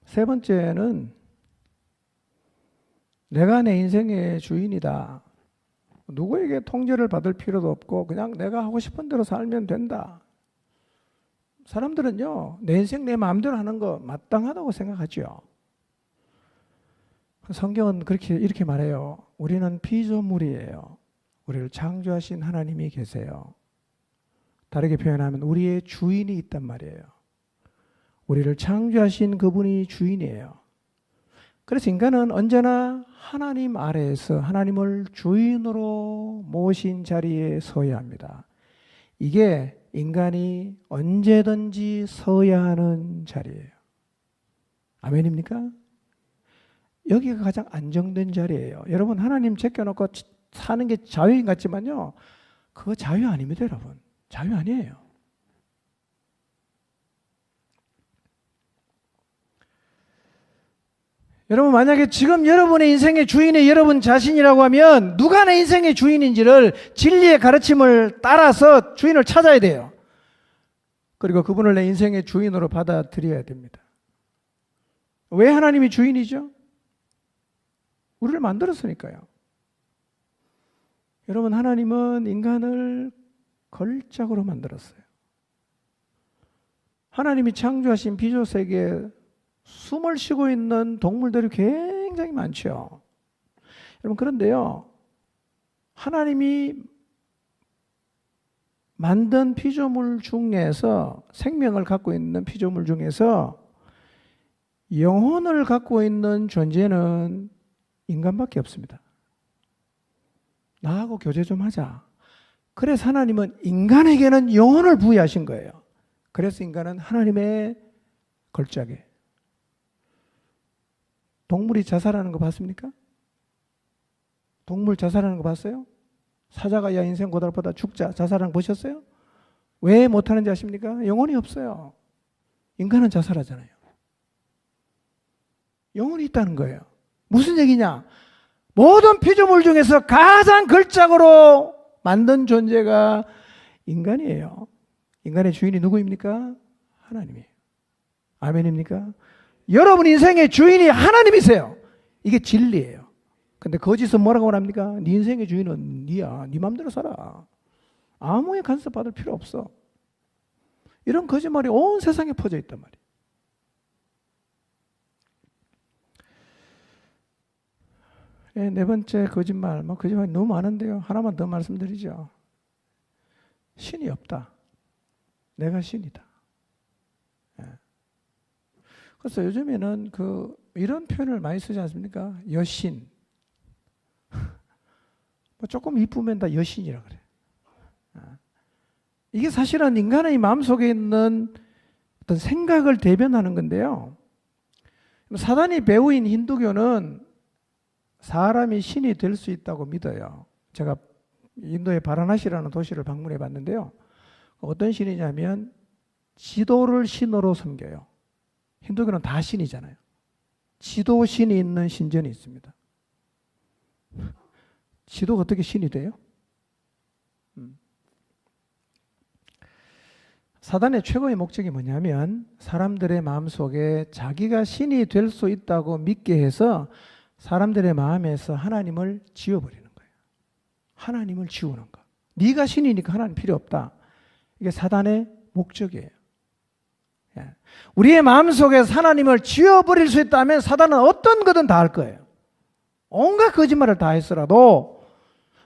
세 번째는 내가 내 인생의 주인이다. 누구에게 통제를 받을 필요도 없고 그냥 내가 하고 싶은 대로 살면 된다. 사람들은요, 내 인생 내 마음대로 하는 거 마땅하다고 생각하죠. 성경은 이렇게 말해요. 우리는 피조물이에요. 우리를 창조하신 하나님이 계세요. 다르게 표현하면 우리의 주인이 있단 말이에요. 우리를 창조하신 그분이 주인이에요. 그래서 인간은 언제나 하나님 아래에서 하나님을 주인으로 모신 자리에 서야 합니다. 이게 인간이 언제든지 서야 하는 자리예요. 아멘입니까? 여기가 가장 안정된 자리예요. 여러분, 하나님 제껴놓고 사는 게 자유인 같지만요, 그거 자유 아닙니다, 여러분. 자유 아니에요. 여러분, 만약에 지금 여러분의 인생의 주인이 여러분 자신이라고 하면 누가 내 인생의 주인인지를 진리의 가르침을 따라서 주인을 찾아야 돼요. 그리고 그분을 내 인생의 주인으로 받아들여야 됩니다. 왜 하나님이 주인이죠? 우리를 만들었으니까요. 여러분, 하나님은 인간을 걸작으로 만들었어요. 하나님이 창조하신 비조세계에 숨을 쉬고 있는 동물들이 굉장히 많죠. 여러분, 그런데요, 하나님이 만든 피조물 중에서, 생명을 갖고 있는 피조물 중에서 영혼을 갖고 있는 존재는 인간밖에 없습니다. 나하고 교제 좀 하자. 그래서 하나님은 인간에게는 영혼을 부여하신 거예요. 그래서 인간은 하나님의 걸작에. 동물이 자살하는 거 봤습니까? 동물 자살하는 거 봤어요? 사자가 야 인생 고달프다 죽자 자살하는 거 보셨어요? 왜 못하는지 아십니까? 영혼이 없어요. 인간은 자살하잖아요. 영혼이 있다는 거예요. 무슨 얘기냐? 모든 피조물 중에서 가장 걸작으로 만든 존재가 인간이에요. 인간의 주인이 누구입니까? 하나님이에요. 아멘입니까? 여러분 인생의 주인이 하나님이세요. 이게 진리예요. 근데 거짓은 뭐라고 합니까? 네 인생의 주인은 네야. 네 마음대로 살아. 아무의 간섭 받을 필요 없어. 이런 거짓말이 온 세상에 퍼져 있단 말이에요. 네 번째 거짓말, 거짓말이 너무 많은데요. 하나만 더 말씀드리죠. 신이 없다. 내가 신이다. 그래서 요즘에는 이런 표현을 많이 쓰지 않습니까? 여신. 조금 이쁘면 다 여신이라 그래. 이게 사실은 인간의 마음속에 있는 어떤 생각을 대변하는 건데요. 사단이 배우인 힌두교는 사람이 신이 될 수 있다고 믿어요. 제가 인도의 바라나시라는 도시를 방문해 봤는데요. 어떤 신이냐면 지도를 신으로 섬겨요. 힌두교는 다 신이잖아요. 지도 신이 있는 신전이 있습니다. 지도가 어떻게 신이 돼요? 사단의 최고의 목적이 뭐냐면 사람들의 마음속에 자기가 신이 될 수 있다고 믿게 해서 사람들의 마음에서 하나님을 지워버리는 거예요. 하나님을 지우는 거. 네가 신이니까 하나님 필요 없다. 이게 사단의 목적이에요. 우리의 마음속에서 하나님을 지워버릴 수 있다면 사단은 어떤 거든 다 할 거예요. 온갖 거짓말을 다 했더라도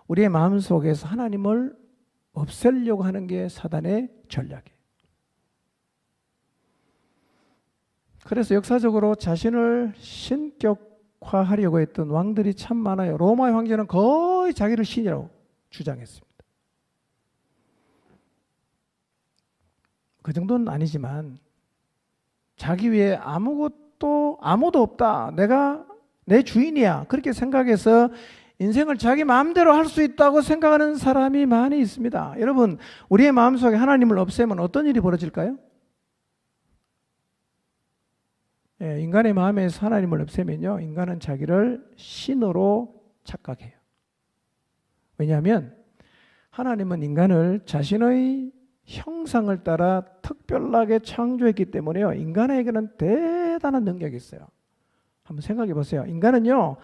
우리의 마음속에서 하나님을 없애려고 하는 게 사단의 전략이에요. 그래서 역사적으로 자신을 신격화하려고 했던 왕들이 참 많아요. 로마 황제는 거의 자기를 신이라고 주장했습니다. 그 정도는 아니지만 자기 위에 아무도 없다. 내가 내 주인이야. 그렇게 생각해서 인생을 자기 마음대로 할 수 있다고 생각하는 사람이 많이 있습니다. 여러분, 우리의 마음속에 하나님을 없애면 어떤 일이 벌어질까요? 인간의 마음에서 하나님을 없애면요, 인간은 자기를 신으로 착각해요. 왜냐하면 하나님은 인간을 자신의 형상을 따라 특별하게 창조했기 때문에요, 인간에게는 대단한 능력이 있어요. 한번 생각해 보세요. 인간은요,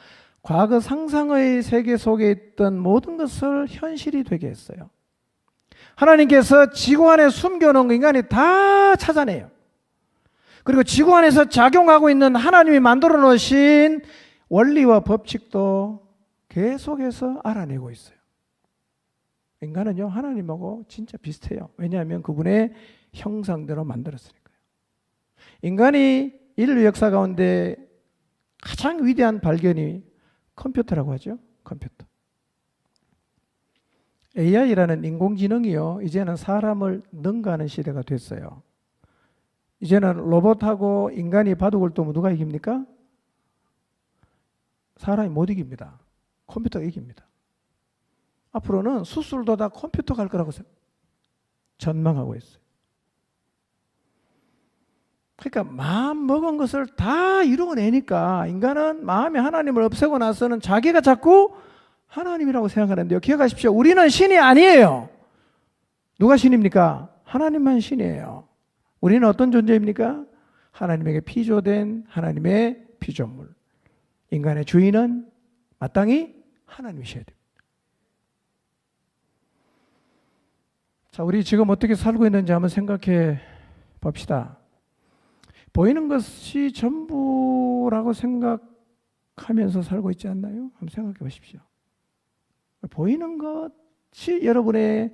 과거 상상의 세계 속에 있던 모든 것을 현실이 되게 했어요. 하나님께서 지구 안에 숨겨놓은 인간이 다 찾아내요. 그리고 지구 안에서 작용하고 있는 하나님이 만들어 놓으신 원리와 법칙도 계속해서 알아내고 있어요. 인간은요, 하나님하고 진짜 비슷해요. 왜냐하면 그분의 형상대로 만들었으니까요. 인간이 인류 역사 가운데 가장 위대한 발견이 컴퓨터라고 하죠. 컴퓨터. AI라는 인공지능이요, 이제는 사람을 능가하는 시대가 됐어요. 이제는 로봇하고 인간이 바둑을 두면 누가 이깁니까? 사람이 못 이깁니다. 컴퓨터가 이깁니다. 앞으로는 수술도 다 컴퓨터가 할 거라고 전망하고 있어요. 그러니까 마음 먹은 것을 다 이루어내니까 인간은 마음에 하나님을 없애고 나서는 자기가 자꾸 하나님이라고 생각하는데요, 기억하십시오. 우리는 신이 아니에요. 누가 신입니까? 하나님만 신이에요. 우리는 어떤 존재입니까? 하나님에게 피조된 하나님의 피조물. 인간의 주인은 마땅히 하나님이셔야 됩니다. 자, 우리 지금 어떻게 살고 있는지 한번 생각해 봅시다. 보이는 것이 전부라고 생각하면서 살고 있지 않나요? 한번 생각해 보십시오. 보이는 것이 여러분의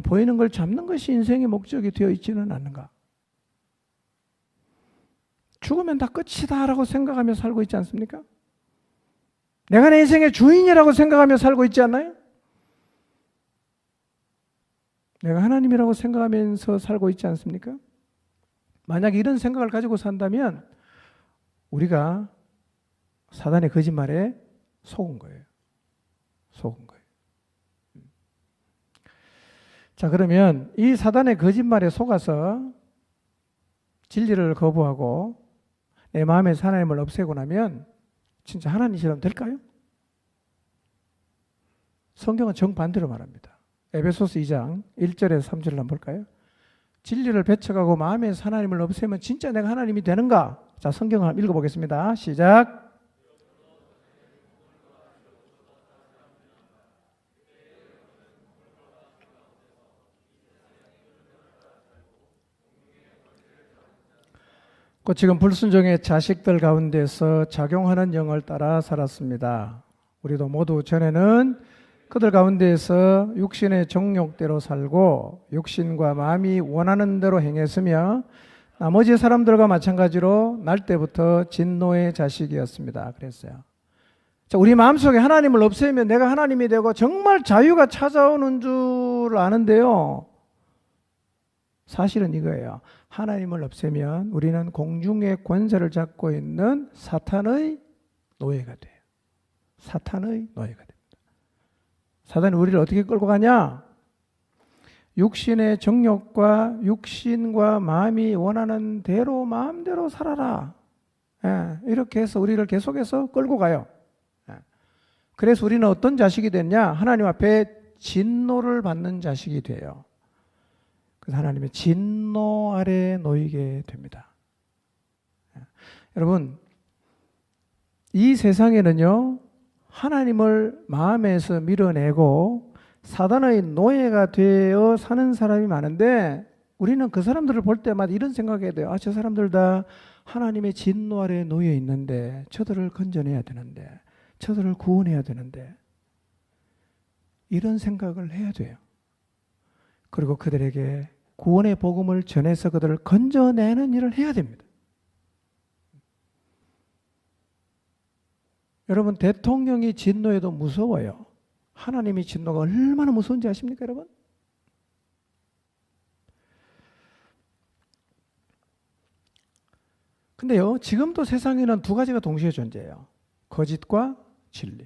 보이는 걸 잡는 것이 인생의 목적이 되어 있지는 않는가? 죽으면 다 끝이다라고 생각하며 살고 있지 않습니까? 내가 내 인생의 주인이라고 생각하며 살고 있지 않나요? 내가 하나님이라고 생각하면서 살고 있지 않습니까? 만약 이런 생각을 가지고 산다면 우리가 사단의 거짓말에 속은 거예요. 속은 거예요. 자, 그러면 이 사단의 거짓말에 속아서 진리를 거부하고 내 마음에서 하나님을 없애고 나면 진짜 하나님처럼 될까요? 성경은 정반대로 말합니다. 에베소서 2장 1절에서 3절을 한번 볼까요? 진리를 배척하고 마음에서 하나님을 없애면 진짜 내가 하나님이 되는가? 자, 성경을 한번 읽어보겠습니다. 시작. 그 지금 불순종의 자식들 가운데서 작용하는 영을 따라 살았습니다. 우리도 모두 전에는 그들 가운데에서 육신의 정욕대로 살고 육신과 마음이 원하는 대로 행했으며 나머지 사람들과 마찬가지로 날 때부터 진노의 자식이었습니다. 그랬어요. 자, 우리 마음속에 하나님을 없애면 내가 하나님이 되고 정말 자유가 찾아오는 줄 아는데요, 사실은 이거예요. 하나님을 없애면 우리는 공중의 권세를 잡고 있는 사탄의 노예가 돼요. 사탄의 노예가 됩니다. 사단이 우리를 어떻게 끌고 가냐? 육신의 정욕과 육신과 마음이 원하는 대로 마음대로 살아라. 이렇게 해서 우리를 계속해서 끌고 가요. 그래서 우리는 어떤 자식이 됐냐? 하나님 앞에 진노를 받는 자식이 돼요. 그래서 하나님의 진노 아래 놓이게 됩니다. 여러분, 이 세상에는요, 하나님을 마음에서 밀어내고 사단의 노예가 되어 사는 사람이 많은데 우리는 그 사람들을 볼 때마다 이런 생각해야 돼요. 아, 저 사람들 다 하나님의 진노 아래 놓여 있는데 저들을 건져내야 되는데 저들을 구원해야 되는데 이런 생각을 해야 돼요. 그리고 그들에게 구원의 복음을 전해서 그들을 건져내는 일을 해야 됩니다. 여러분, 대통령이 진노해도 무서워요. 하나님이 진노가 얼마나 무서운지 아십니까, 여러분? 근데요, 지금도 세상에는 두 가지가 동시에 존재해요. 거짓과 진리.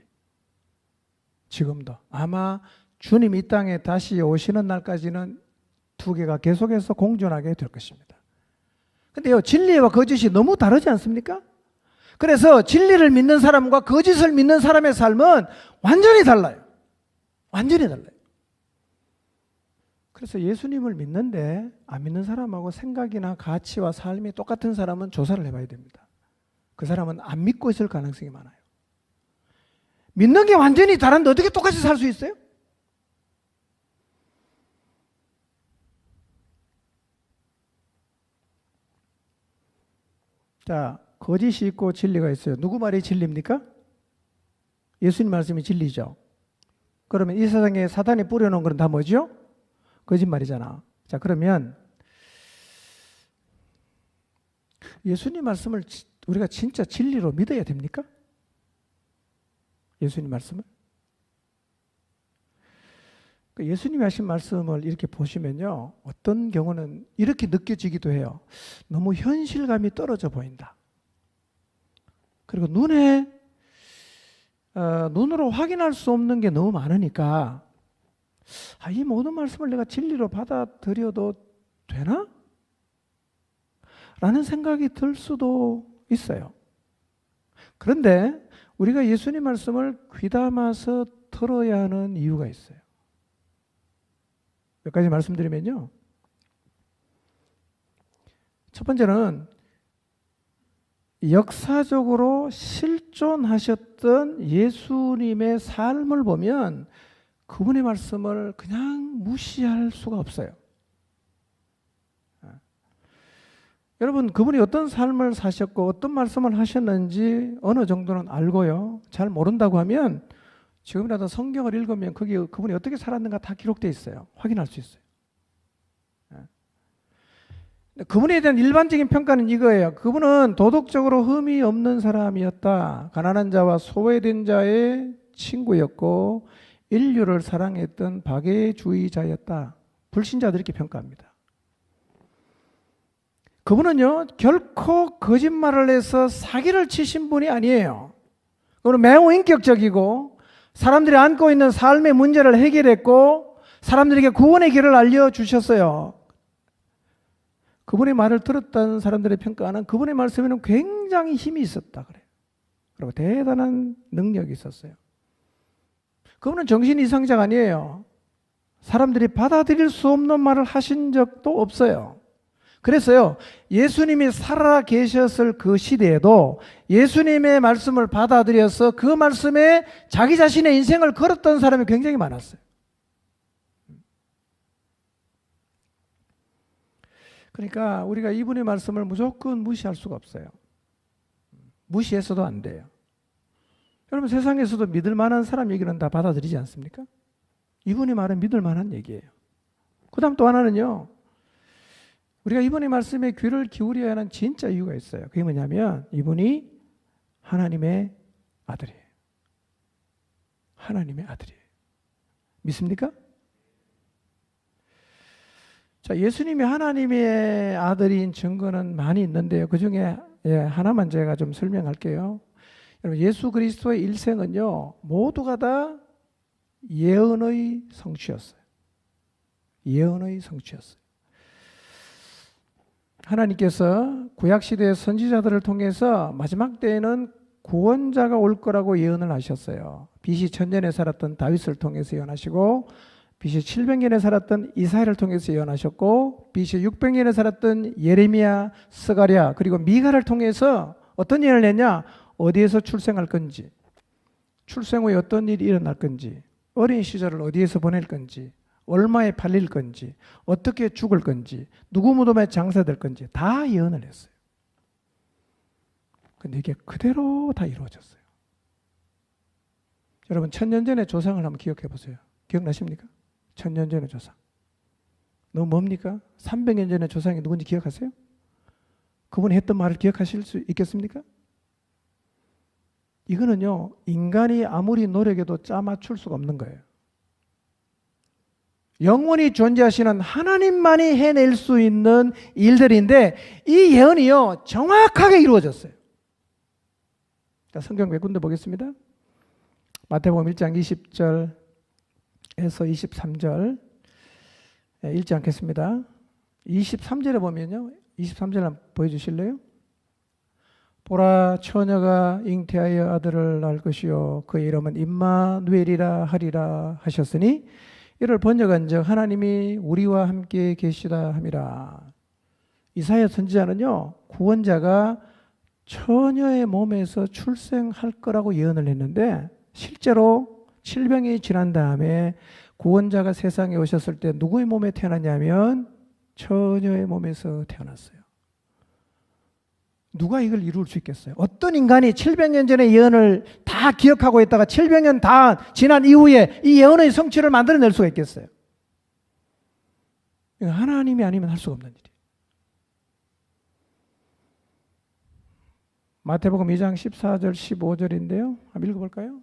지금도. 아마 주님 이 땅에 다시 오시는 날까지는 두 개가 계속해서 공존하게 될 것입니다. 근데요, 진리와 거짓이 너무 다르지 않습니까? 그래서 진리를 믿는 사람과 거짓을 믿는 사람의 삶은 완전히 달라요. 완전히 달라요. 그래서 예수님을 믿는데 안 믿는 사람하고 생각이나 가치와 삶이 똑같은 사람은 조사를 해봐야 됩니다. 그 사람은 안 믿고 있을 가능성이 많아요. 믿는 게 완전히 다른데 어떻게 똑같이 살 수 있어요? 자, 거짓이 있고 진리가 있어요. 누구 말이 진리입니까? 예수님 말씀이 진리죠. 그러면 이 세상에 사단이 뿌려놓은 건 다 뭐죠? 거짓말이잖아. 자, 그러면 예수님 말씀을 우리가 진짜 진리로 믿어야 됩니까? 예수님 말씀을? 예수님이 하신 말씀을 이렇게 보시면요, 어떤 경우는 이렇게 느껴지기도 해요. 너무 현실감이 떨어져 보인다. 그리고 눈으로 확인할 수 없는 게 너무 많으니까 이 모든 말씀을 내가 진리로 받아들여도 되나? 라는 생각이 들 수도 있어요. 그런데 우리가 예수님 말씀을 귀담아서 들어야 하는 이유가 있어요. 몇 가지 말씀드리면요. 첫 번째는 역사적으로 실존하셨던 예수님의 삶을 보면 그분의 말씀을 그냥 무시할 수가 없어요. 여러분, 그분이 어떤 삶을 사셨고 어떤 말씀을 하셨는지 어느 정도는 알고요. 잘 모른다고 하면 지금이라도 성경을 읽으면 거기 그분이 어떻게 살았는가 다 기록되어 있어요. 확인할 수 있어요. 그분에 대한 일반적인 평가는 이거예요. 그분은 도덕적으로 흠이 없는 사람이었다. 가난한 자와 소외된 자의 친구였고 인류를 사랑했던 박애주의자였다. 불신자들이 이렇게 평가합니다. 그분은요, 결코 거짓말을 해서 사기를 치신 분이 아니에요. 그분은 매우 인격적이고 사람들이 안고 있는 삶의 문제를 해결했고 사람들에게 구원의 길을 알려주셨어요. 그분의 말을 들었다는 사람들의 평가는 그분의 말씀에는 굉장히 힘이 있었다 그래요. 그리고 대단한 능력이 있었어요. 그분은 정신 이상자가 아니에요. 사람들이 받아들일 수 없는 말을 하신 적도 없어요. 그래서요, 예수님이 살아 계셨을 그 시대에도 예수님의 말씀을 받아들여서 그 말씀에 자기 자신의 인생을 걸었던 사람이 굉장히 많았어요. 그러니까 우리가 이분의 말씀을 무조건 무시할 수가 없어요. 무시해서도 안 돼요. 여러분, 세상에서도 믿을 만한 사람 얘기는 다 받아들이지 않습니까? 이분의 말은 믿을 만한 얘기예요. 그 다음 또 하나는요, 우리가 이분의 말씀에 귀를 기울여야 하는 진짜 이유가 있어요. 그게 뭐냐면 이분이 하나님의 아들이에요. 하나님의 아들이에요. 믿습니까? 자, 예수님이 하나님의 아들인 증거는 많이 있는데요. 그 중에 하나만 제가 좀 설명할게요. 여러분, 예수 그리스도의 일생은요, 모두가 다 예언의 성취였어요. 예언의 성취였어요. 하나님께서 구약시대의 선지자들을 통해서 마지막 때에는 구원자가 올 거라고 예언을 하셨어요. BC 1000년에 살았던 다윗을 통해서 예언하시고 BC 700년에 살았던 이사야를 통해서 예언하셨고 BC 600년에 살았던 예레미야, 스가랴 그리고 미가를 통해서 어떤 예언을 했냐? 어디에서 출생할 건지, 출생 후에 어떤 일이 일어날 건지, 어린 시절을 어디에서 보낼 건지, 얼마에 팔릴 건지, 어떻게 죽을 건지, 누구 무덤에 장사될 건지 다 예언을 했어요. 근데 이게 그대로 다 이루어졌어요. 여러분, 1000년 전의 조상을 한번 기억해 보세요. 기억나십니까? 1000년 전의 조상. 너무 뭡니까? 300년 전의 조상이 누군지 기억하세요? 그분이 했던 말을 기억하실 수 있겠습니까? 이거는요, 인간이 아무리 노력해도 짜맞출 수가 없는 거예요. 영원히 존재하시는 하나님만이 해낼 수 있는 일들인데 이 예언이요, 정확하게 이루어졌어요. 자, 성경 몇 군데 보겠습니다. 마태복음 1장 20절에서 23절 읽지 않겠습니다. 23절에 보면요, 23절 한번 보여주실래요? 보라, 처녀가 잉태하여 아들을 낳을 것이요 그의 이름은 임마누엘이라 하리라 하셨으니 이를 번역한즉 하나님이 우리와 함께 계시다 함이라. 이사야 선지자는요, 구원자가 처녀의 몸에서 출생할 거라고 예언을 했는데 실제로 700년이 지난 다음에 구원자가 세상에 오셨을 때 누구의 몸에 태어났냐면 처녀의 몸에서 태어났어요. 누가 이걸 이룰 수 있겠어요? 어떤 인간이 700년 전의 예언을 다 기억하고 있다가 700년 다 지난 이후에 이 예언의 성취를 만들어낼 수가 있겠어요? 하나님이 아니면 할 수가 없는 일이에요. 마태복음 2장 14절 15절인데요. 한번 읽어볼까요?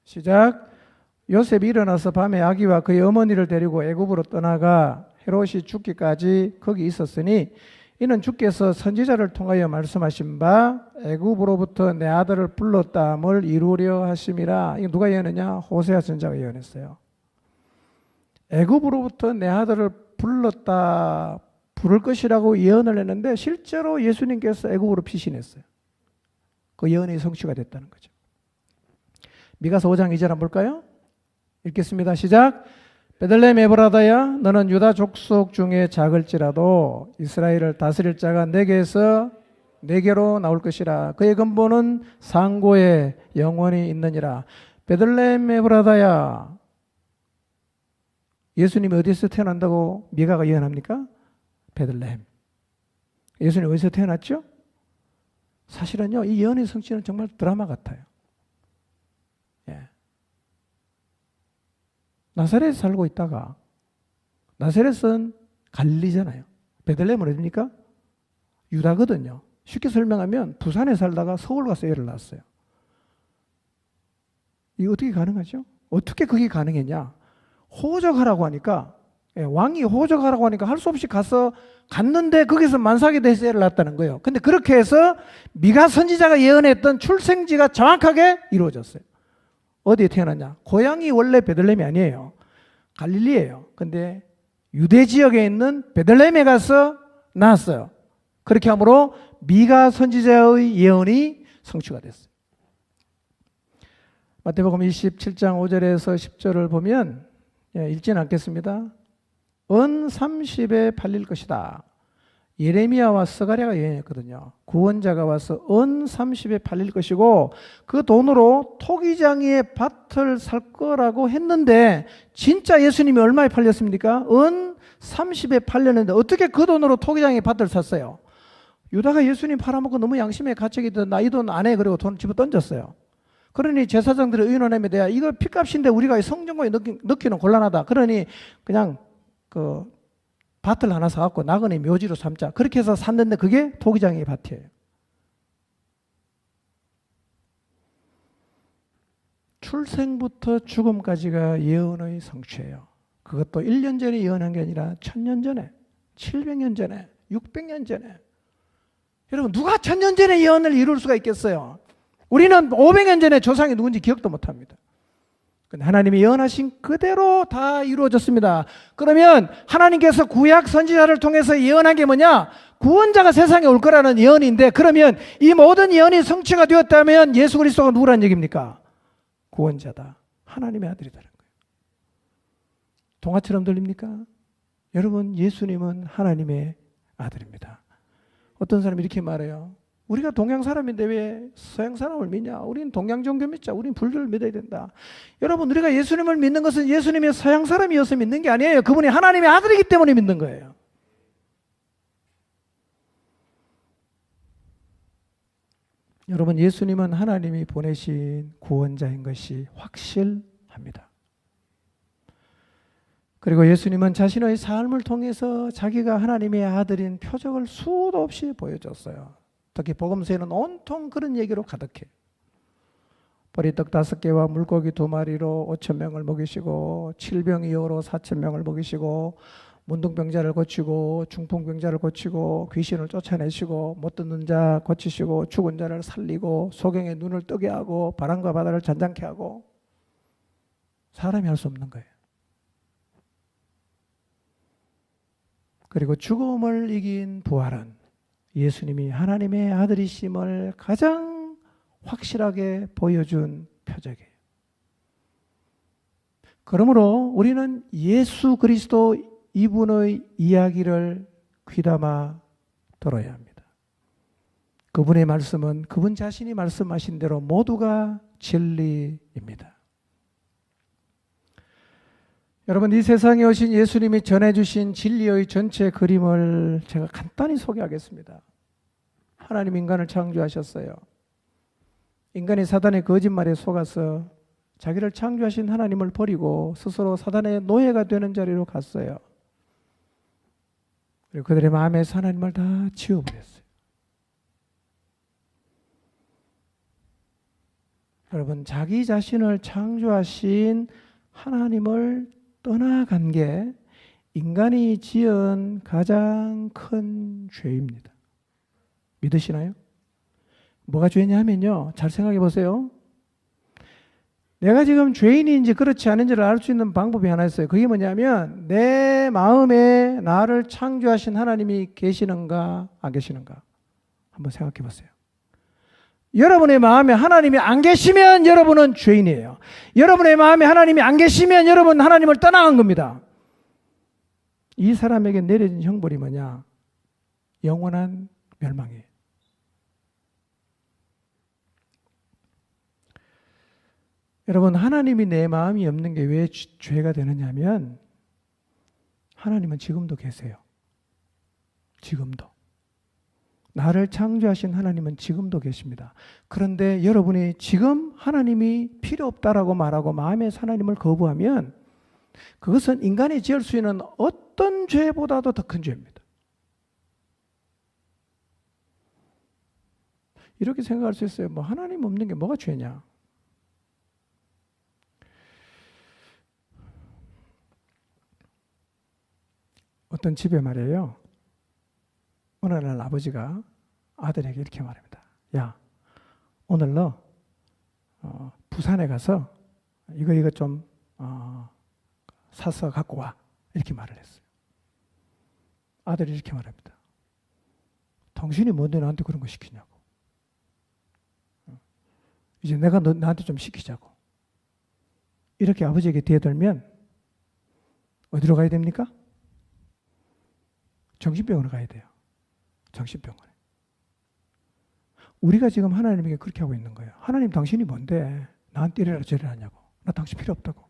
시작. 요셉이 일어나서 밤에 아기와 그의 어머니를 데리고 애굽으로 떠나가 헤롯이 죽기까지 거기 있었으니 이는 주께서 선지자를 통하여 말씀하신 바 애굽으로부터 내 아들을 불렀다함을 이루려 하심이라. 이거 누가 예언했냐? 호세아 선지자가 예언했어요. 애굽으로부터 내 아들을 부를 것이라고 예언을 했는데 실제로 예수님께서 애굽으로 피신했어요. 그 예언이 성취가 됐다는 거죠. 미가서 5장 2절 한번 볼까요? 읽겠습니다. 시작. 베들레헴 에브라다야 너는 유다 족속 중에 작을지라도 이스라엘을 다스릴 자가 내게로 나올 것이라. 그의 근본은 상고에 영원히 있느니라. 베들레헴 에브라다야, 예수님이 어디서 태어난다고 미가가 예언합니까? 베들레헴. 예수님 어디서 태어났죠? 사실은요, 이 예언의 성취는 정말 드라마 같아요. 예. 나사렛에 살고 있다가, 나사렛은 갈릴리잖아요. 베들레헴은 어디입니까? 유다거든요. 쉽게 설명하면 부산에 살다가 서울 가서 애를 낳았어요. 이게 어떻게 가능하죠? 어떻게 그게 가능했냐? 호적하라고 하니까, 왕이 호적하라고 하니까 할 수 없이 갔는데 거기서 만삭이 돼서 애를 낳았다는 거예요. 근데 그렇게 해서 미가 선지자가 예언했던 출생지가 정확하게 이루어졌어요. 어디에 태어났냐? 고향이 원래 베들레헴이 아니에요. 갈릴리예요. 근데 유대 지역에 있는 베들레헴에 가서 낳았어요. 그렇게 함으로 미가 선지자의 예언이 성취가 됐어요. 마태복음 27장 5절에서 10절을 보면, 읽지는 않겠습니다. 은 30에 팔릴 것이다. 예레미야와 스가랴가 예언했거든요. 구원자가 와서 은 30에 팔릴 것이고 그 돈으로 토기장이의 밭을 살 거라고 했는데 진짜 예수님이 얼마에 팔렸습니까? 은 30에 팔렸는데 어떻게 그 돈으로 토기장의 밭을 샀어요? 유다가 예수님 팔아먹고 너무 양심에 가책이 든 나 이 돈 안 해. 그리고 돈 집어 던졌어요. 그러니 제사장들이 의논하면 돼야 이거 핏값인데 우리가 성전고에 넣기는 곤란하다. 그러니 그냥 그 밭을 하나 사갖고 나그네 묘지로 삼자. 그렇게 해서 샀는데 그게 토기장의 밭이에요. 출생부터 죽음까지가 예언의 성취예요. 그것도 1년 전에 예언한 게 아니라 1000년 전에, 700년 전에, 600년 전에. 여러분, 누가 1000년 전에 예언을 이룰 수가 있겠어요? 우리는 500년 전에 조상이 누군지 기억도 못합니다. 근데 하나님이 예언하신 그대로 다 이루어졌습니다. 그러면 하나님께서 구약 선지자를 통해서 예언한 게 뭐냐? 구원자가 세상에 올 거라는 예언인데, 그러면 이 모든 예언이 성취가 되었다면 예수 그리스도가 누구란 얘기입니까? 구원자다. 하나님의 아들이다라는 거예요. 동화처럼 들립니까? 여러분, 예수님은 하나님의 아들입니다. 어떤 사람이 이렇게 말해요. 우리가 동양 사람인데 왜 서양 사람을 믿냐? 우리는 동양 종교 믿자. 우리는 불교를 믿어야 된다. 여러분, 우리가 예수님을 믿는 것은 예수님이 서양 사람이어서 믿는 게 아니에요. 그분이 하나님의 아들이기 때문에 믿는 거예요. 여러분, 예수님은 하나님이 보내신 구원자인 것이 확실합니다. 그리고 예수님은 자신의 삶을 통해서 자기가 하나님의 아들인 표적을 수도 없이 보여줬어요. 특히 복음서에는 온통 그런 얘기로 가득해. 보리떡 5개와 물고기 2마리로 5,000명을 먹이시고, 칠병이어로 4,000명을 먹이시고, 문둥병자를 고치고, 중풍병자를 고치고, 귀신을 쫓아내시고, 못 듣는 자 고치시고, 죽은 자를 살리고, 소경의 눈을 뜨게 하고, 바람과 바다를 잔잔케 하고, 사람이 할 수 없는 거예요. 그리고 죽음을 이긴 부활은 예수님이 하나님의 아들이심을 가장 확실하게 보여준 표적이에요. 그러므로 우리는 예수 그리스도 이분의 이야기를 귀담아 들어야 합니다. 그분의 말씀은 그분 자신이 말씀하신 대로 모두가 진리입니다. 여러분, 이 세상에 오신 예수님이 전해주신 진리의 전체 그림을 제가 간단히 소개하겠습니다. 하나님 인간을 창조하셨어요. 인간이 사단의 거짓말에 속아서 자기를 창조하신 하나님을 버리고 스스로 사단의 노예가 되는 자리로 갔어요. 그리고 그들의 마음에서 하나님을 다 지워버렸어요. 여러분, 자기 자신을 창조하신 하나님을 떠나간 게 인간이 지은 가장 큰 죄입니다. 믿으시나요? 뭐가 죄냐 하면요, 잘 생각해 보세요. 내가 지금 죄인인지 그렇지 않은지를 알 수 있는 방법이 하나 있어요. 그게 뭐냐면 내 마음에 나를 창조하신 하나님이 계시는가 안 계시는가 한번 생각해 보세요. 여러분의 마음에 하나님이 안 계시면 여러분은 죄인이에요. 여러분의 마음에 하나님이 안 계시면 여러분 하나님을 떠나간 겁니다. 이 사람에게 내려진 형벌이 뭐냐? 영원한 멸망이에요. 여러분, 하나님이 내 마음이 없는 게 왜 죄가 되느냐 하면 하나님은 지금도 계세요. 지금도. 나를 창조하신 하나님은 지금도 계십니다. 그런데 여러분이 지금 하나님이 필요 없다라고 말하고 마음에서 하나님을 거부하면 그것은 인간이 지을 수 있는 어떤 죄보다도 더 큰 죄입니다. 이렇게 생각할 수 있어요. 뭐 하나님 없는 게 뭐가 죄냐? 어떤 집에 말이에요. 어느 날 아버지가 아들에게 이렇게 말합니다. 야, 오늘 너 부산에 가서 이거 좀 사서 갖고 와. 이렇게 말을 했어요. 아들이 이렇게 말합니다. 당신이 뭔데 나한테 그런 거 시키냐고. 이제 내가 나한테 좀 시키자고. 이렇게 아버지에게 대들면 어디로 가야 됩니까? 정신병원에 가야 돼요. 정신병원에. 우리가 지금 하나님에게 그렇게 하고 있는 거예요. 하나님, 당신이 뭔데 나한테 이래라 저래라 하냐고. 나 당신 필요 없다고.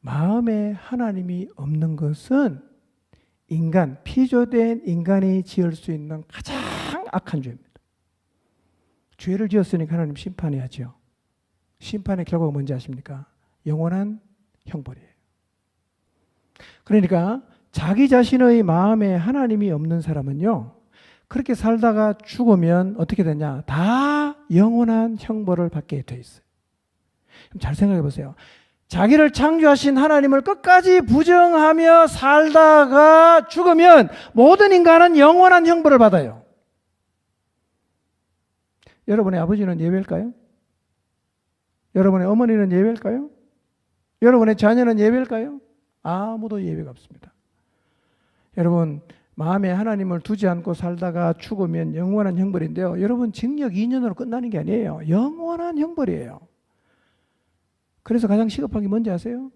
마음에 하나님이 없는 것은 인간, 피조된 인간이 지을 수 있는 가장 악한 죄입니다. 죄를 지었으니까 하나님 심판해야죠. 심판의 결과가 뭔지 아십니까? 영원한 형벌이에요. 그러니까 자기 자신의 마음에 하나님이 없는 사람은요, 그렇게 살다가 죽으면 어떻게 되냐? 다 영원한 형벌을 받게 돼 있어요. 잘 생각해 보세요. 자기를 창조하신 하나님을 끝까지 부정하며 살다가 죽으면 모든 인간은 영원한 형벌을 받아요. 여러분의 아버지는 예외일까요? 여러분의 어머니는 예외일까요? 여러분의 자녀는 예외일까요? 아무도 예외가 없습니다. 여러분, 마음에 하나님을 두지 않고 살다가 죽으면 영원한 형벌인데요. 여러분, 징역 2년으로 끝나는 게 아니에요. 영원한 형벌이에요. 그래서 가장 시급한 게 뭔지 아세요?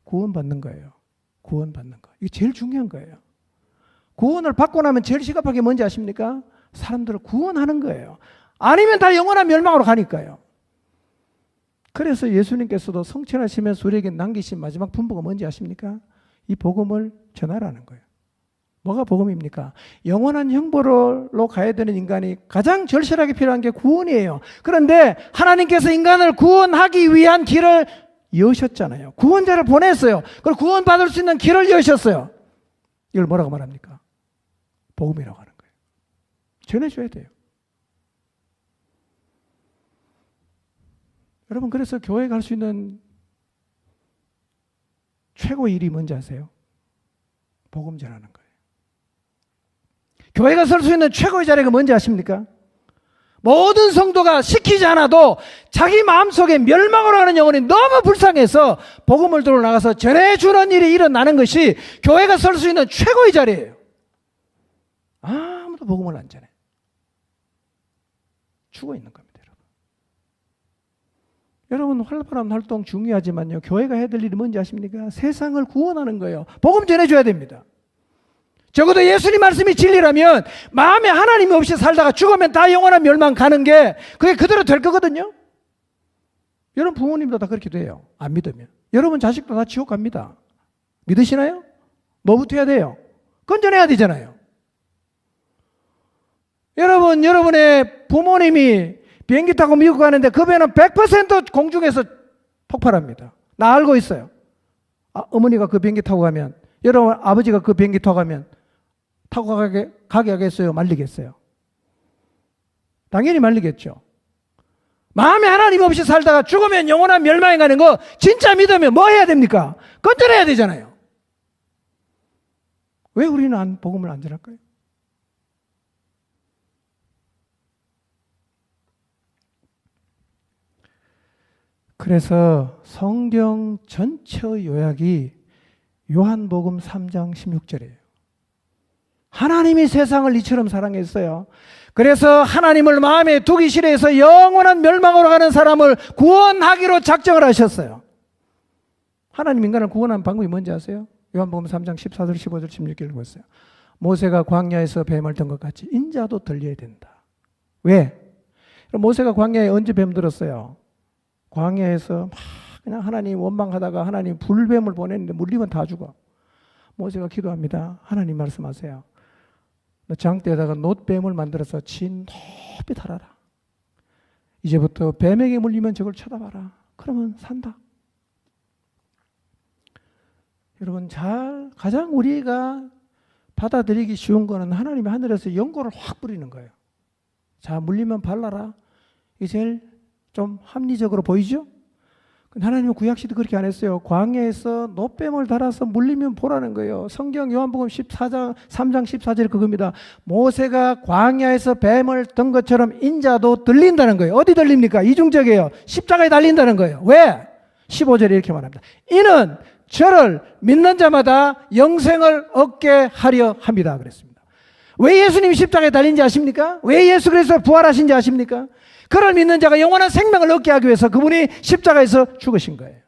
구원받는 거예요. 구원받는 거. 이게 제일 중요한 거예요. 구원을 받고 나면 제일 시급한 게 뭔지 아십니까? 사람들을 구원하는 거예요. 아니면 다 영원한 멸망으로 가니까요. 그래서 예수님께서도 성천하시면서 우리에게 남기신 마지막 분부가 뭔지 아십니까? 이 복음을 전하라는 거예요. 뭐가 복음입니까? 영원한 형벌로 가야 되는 인간이 가장 절실하게 필요한 게 구원이에요. 그런데 하나님께서 인간을 구원하기 위한 길을 여셨잖아요. 구원자를 보냈어요. 그걸 구원받을 수 있는 길을 여셨어요. 이걸 뭐라고 말합니까? 복음이라고 하는 거예요. 전해줘야 돼요. 여러분, 그래서 교회 갈 수 있는 최고의 일이 뭔지 아세요? 복음 전하는 거예요. 교회가 설 수 있는 최고의 자리가 뭔지 아십니까? 모든 성도가 시키지 않아도 자기 마음속에 멸망으로 가는 영혼이 너무 불쌍해서 복음을 들고 나가서 전해주는 일이 일어나는 것이 교회가 설 수 있는 최고의 자리예요. 아무도 복음을 안 전해. 죽어 있는 겁니다. 여러분, 활발한 활동 중요하지만요, 교회가 해야 될 일이 뭔지 아십니까? 세상을 구원하는 거예요. 복음 전해줘야 됩니다. 적어도 예수님 말씀이 진리라면 마음에 하나님이 없이 살다가 죽으면 다 영원한 멸망 가는 게 그게 그대로 될 거거든요. 여러분 부모님도 다 그렇게 돼요. 안 믿으면. 여러분 자식도 다 지옥 갑니다. 믿으시나요? 뭐부터 해야 돼요? 건져내야 되잖아요. 여러분, 여러분의 부모님이 비행기 타고 미국 가는데 그 배는 100% 공중에서 폭발합니다. 나 알고 있어요. 어머니가 그 비행기 타고 가면, 여러분 아버지가 그 비행기 타고 가게 하겠어요? 말리겠어요? 당연히 말리겠죠. 마음에 하나님 없이 살다가 죽으면 영원한 멸망에 가는 거 진짜 믿으면 뭐 해야 됩니까? 건져내야 되잖아요. 왜 우리는 복음을 안 전할까요? 그래서 성경 전체의 요약이 요한복음 3장 16절이에요. 하나님이 세상을 이처럼 사랑했어요. 그래서 하나님을 마음에 두기 싫어해서 영원한 멸망으로 가는 사람을 구원하기로 작정을 하셨어요. 하나님 인간을 구원한 방법이 뭔지 아세요? 요한복음 3장 14절, 15절, 16절 보세요. 모세가 광야에서 뱀을 든 것 같이 인자도 들려야 된다. 왜? 모세가 광야에 언제 뱀 들었어요? 광야에서 막 그냥 하나님 원망하다가 하나님 불뱀을 보냈는데 물리면 다 죽어. 모세가 기도합니다. 하나님 말씀하세요. 너 장대에다가 놋뱀을 만들어서 진 높이 달아라. 이제부터 뱀에게 물리면 저걸 쳐다봐라. 그러면 산다. 여러분, 가장 우리가 받아들이기 쉬운 거는 하나님이 하늘에서 연고를 확 뿌리는 거예요. 자, 물리면 발라라. 이게 제일 좀 합리적으로 보이죠? 하나님은 구약시대 그렇게 안 했어요. 광야에서 놋뱀을 달아서 물리면 보라는 거예요. 성경 요한복음 3장 14절 그겁니다. 모세가 광야에서 뱀을 든 것처럼 인자도 들린다는 거예요. 어디 들립니까? 이중적이에요. 십자가에 달린다는 거예요. 왜? 15절에 이렇게 말합니다. 이는 저를 믿는 자마다 영생을 얻게 하려 합니다. 그랬습니다. 왜 예수님이 십자가에 달린지 아십니까? 왜 예수 그리스도 부활하신지 아십니까? 그를 믿는 자가 영원한 생명을 얻게 하기 위해서 그분이 십자가에서 죽으신 거예요.